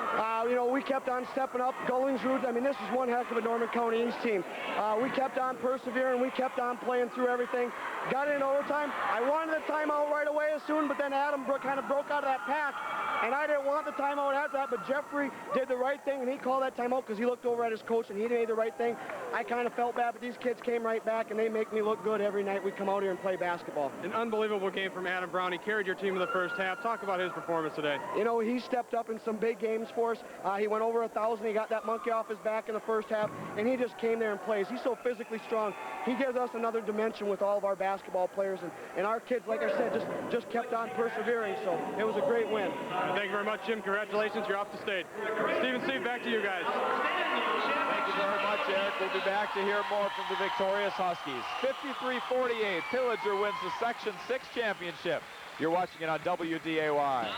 You know, we kept on stepping up. Gullingsrud, I mean, this is one heck of a Norman County East team. We kept on persevering. We kept on playing through everything. Got in overtime. I wanted the timeout right away as soon, but then Adam kind of broke out of that pack, and I didn't want the timeout after that, but Jeffrey did the right thing, and he called that timeout because he looked over at his coach, and he made the right thing. I kind of felt bad, but these kids came right back, and they make me look good every night we come out here and play basketball. An unbelievable game from Adam Brown. He carried your team in the first half. Talk about his performance today. You know, he stepped up in some big games for us. He went over 1,000. He got that monkey off his back in the first half, and he just came there and plays. He's so physically strong. He gives us another dimension with all of our basketball players, and our kids, like I said, just kept on persevering, so it was a great win. Thank you very much, Jim. Congratulations. You're off the stage. Steve, back to you guys. Thank you very much, Eric. We'll be back to hear more from the victorious Huskies. 53-48. Pillager wins the Section 6 championship. You're watching it on WDAY.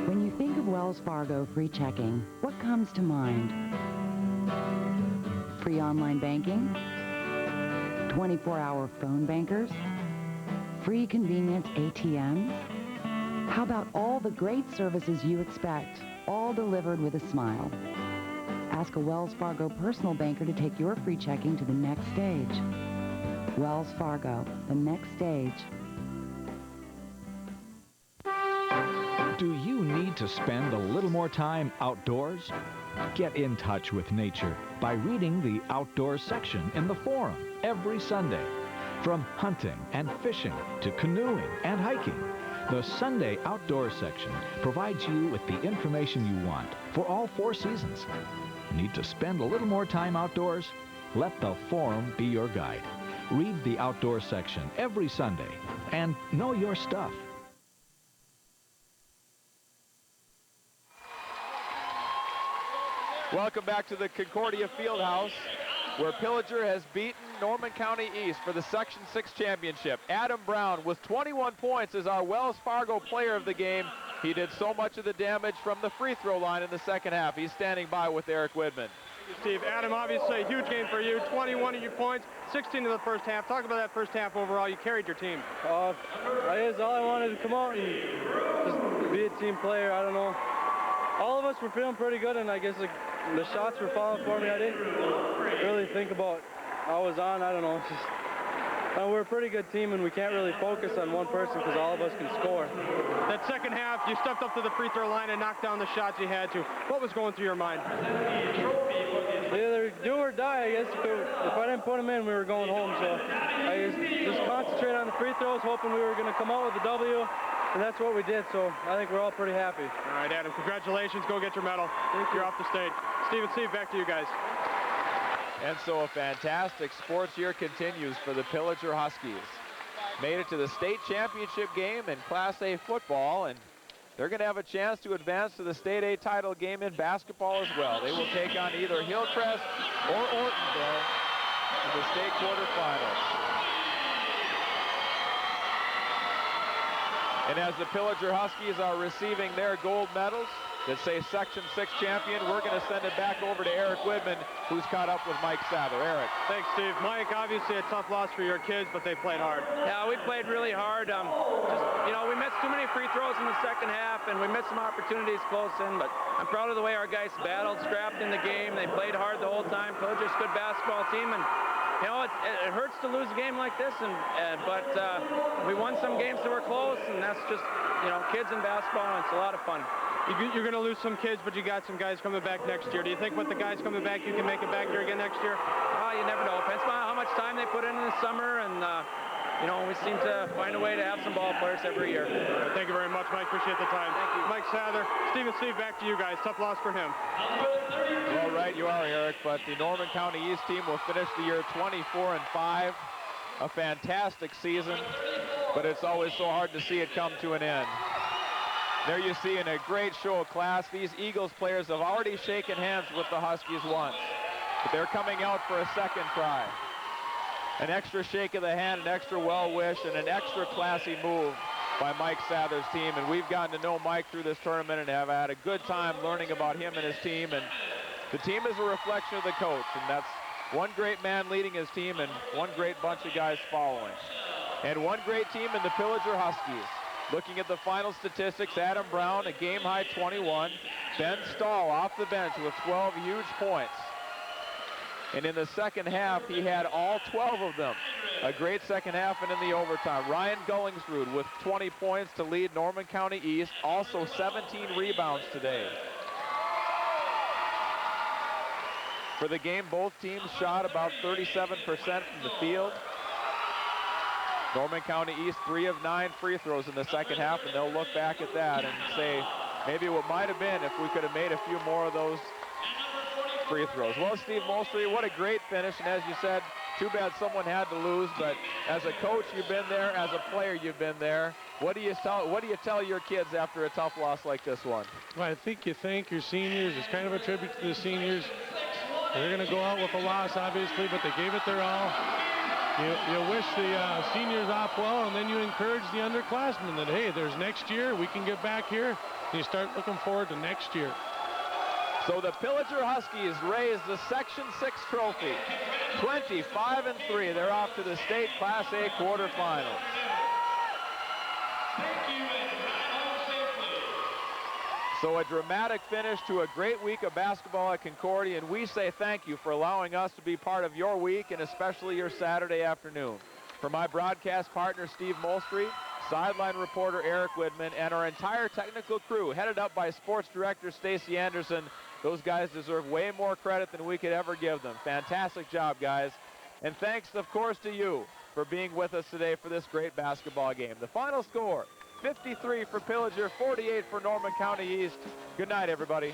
When you think of Wells Fargo free checking, what comes to mind? Free online banking? 24-hour phone bankers? Free convenient ATMs? How about all the great services you expect, all delivered with a smile? Ask a Wells Fargo personal banker to take your free checking to the next stage. Wells Fargo, the next stage. Do you need to spend a little more time outdoors? Get in touch with nature by reading the outdoors section in the Forum every Sunday. From hunting and fishing to canoeing and hiking, the Sunday outdoors section provides you with the information you want for all 4 seasons. Need to spend a little more time outdoors? Let the Forum be your guide. Read the outdoors section every Sunday and know your stuff. Welcome back to the Concordia Fieldhouse, where Pillager has beaten Norman County East for the Section 6 championship. Adam Brown with 21 points is our Wells Fargo player of the game. He did so much of the damage from the free throw line in the second half. He's standing by with Eric Whitman. Steve, Adam, obviously a huge game for you. 21 of your points, 16 in the first half. Talk about that first half overall. You carried your team. I guess all I wanted to come out and just be a team player. I don't know. All of us were feeling pretty good, and I guess the shots were falling for me. I didn't really think about I was on. I don't know. It's just, we're a pretty good team, and we can't really focus on one person because all of us can score. That second half, you stepped up to the free throw line and knocked down the shots you had to. What was going through your mind? Either do or die, I guess. If I didn't put them in, we were going home. So I just concentrate on the free throws, hoping we were going to come out with a W. And that's what we did, so I think we're all pretty happy. All right, Adam, congratulations. Go get your medal. You're off the stage. Steve, back to you guys. And so a fantastic sports year continues for the Pillager Huskies. Made it to the state championship game in Class A football, and they're going to have a chance to advance to the State A title game in basketball as well. They will take on either Hillcrest or Ortonville in the state quarterfinals. And as the Pillager Huskies are receiving their gold medals that say Section 6 champion, we're going to send it back over to Eric Widman, who's caught up with Mike Sather. Eric. Thanks, Steve. Mike, obviously a tough loss for your kids, but they played hard. Yeah, we played really hard. We missed too many free throws in the second half, and we missed some opportunities close in, but I'm proud of the way our guys battled, scrapped in the game. They played hard the whole time. Pillager's a good basketball team, and it hurts to lose a game like this, but we won some games that were close, and that's just, kids in basketball, and it's a lot of fun. You're going to lose some kids, but you got some guys coming back next year. Do you think with the guys coming back, you can make it back here again next year? You never know. Depends on how much time they put in the summer, and we seem to find a way to have some ball players every year. Thank you very much, Mike. Appreciate the time. Thank you. Mike Sather, Steve and Steve, back to you guys. Tough loss for him. Well, right you are, Eric, but the Norman County East team will finish the year 24-5. A fantastic season, but it's always so hard to see it come to an end. There you see in a great show of class, these Eagles players have already shaken hands with the Huskies once, but they're coming out for a second try. An extra shake of the hand, an extra well wish, and an extra classy move by Mike Sather's team. And we've gotten to know Mike through this tournament and have had a good time learning about him and his team. And the team is a reflection of the coach, and that's one great man leading his team and one great bunch of guys following. And one great team in the Pillager Huskies. Looking at the final statistics, Adam Brown, a game-high 21. Ben Stahl off the bench with 12 huge points. And in the second half, he had all 12 of them. A great second half and in the overtime. Ryan Gullingsrud with 20 points to lead Norman County East. Also 17 rebounds today. For the game, both teams shot about 37% from the field. Norman County East 3 of 9 free throws in the second half, and they'll look back at that and say maybe what might have been if we could have made a few more of those free throws. Well, Steve Molstre, what a great finish, and as you said, too bad someone had to lose, but as a coach, you've been there. As a player, you've been there. What do you tell your kids after a tough loss like this one? Well, I think you thank your seniors. It's kind of a tribute to the seniors. They're going to go out with a loss, obviously, but they gave it their all. You wish the seniors off well, and then you encourage the underclassmen that, hey, there's next year. We can get back here. And you start looking forward to next year. So the Pillager Huskies raise the Section 6 trophy. 25-3. They're off to the state Class A quarterfinals. So a dramatic finish to a great week of basketball at Concordia, and we say thank you for allowing us to be part of your week and especially your Saturday afternoon. For my broadcast partner, Steve Molstre, sideline reporter Eric Widman, and our entire technical crew, headed up by sports director Stacy Anderson, those guys deserve way more credit than we could ever give them. Fantastic job, guys. And thanks, of course, to you for being with us today for this great basketball game. The final score, 53 for Pillager, 48 for Norman County East. Good night, everybody.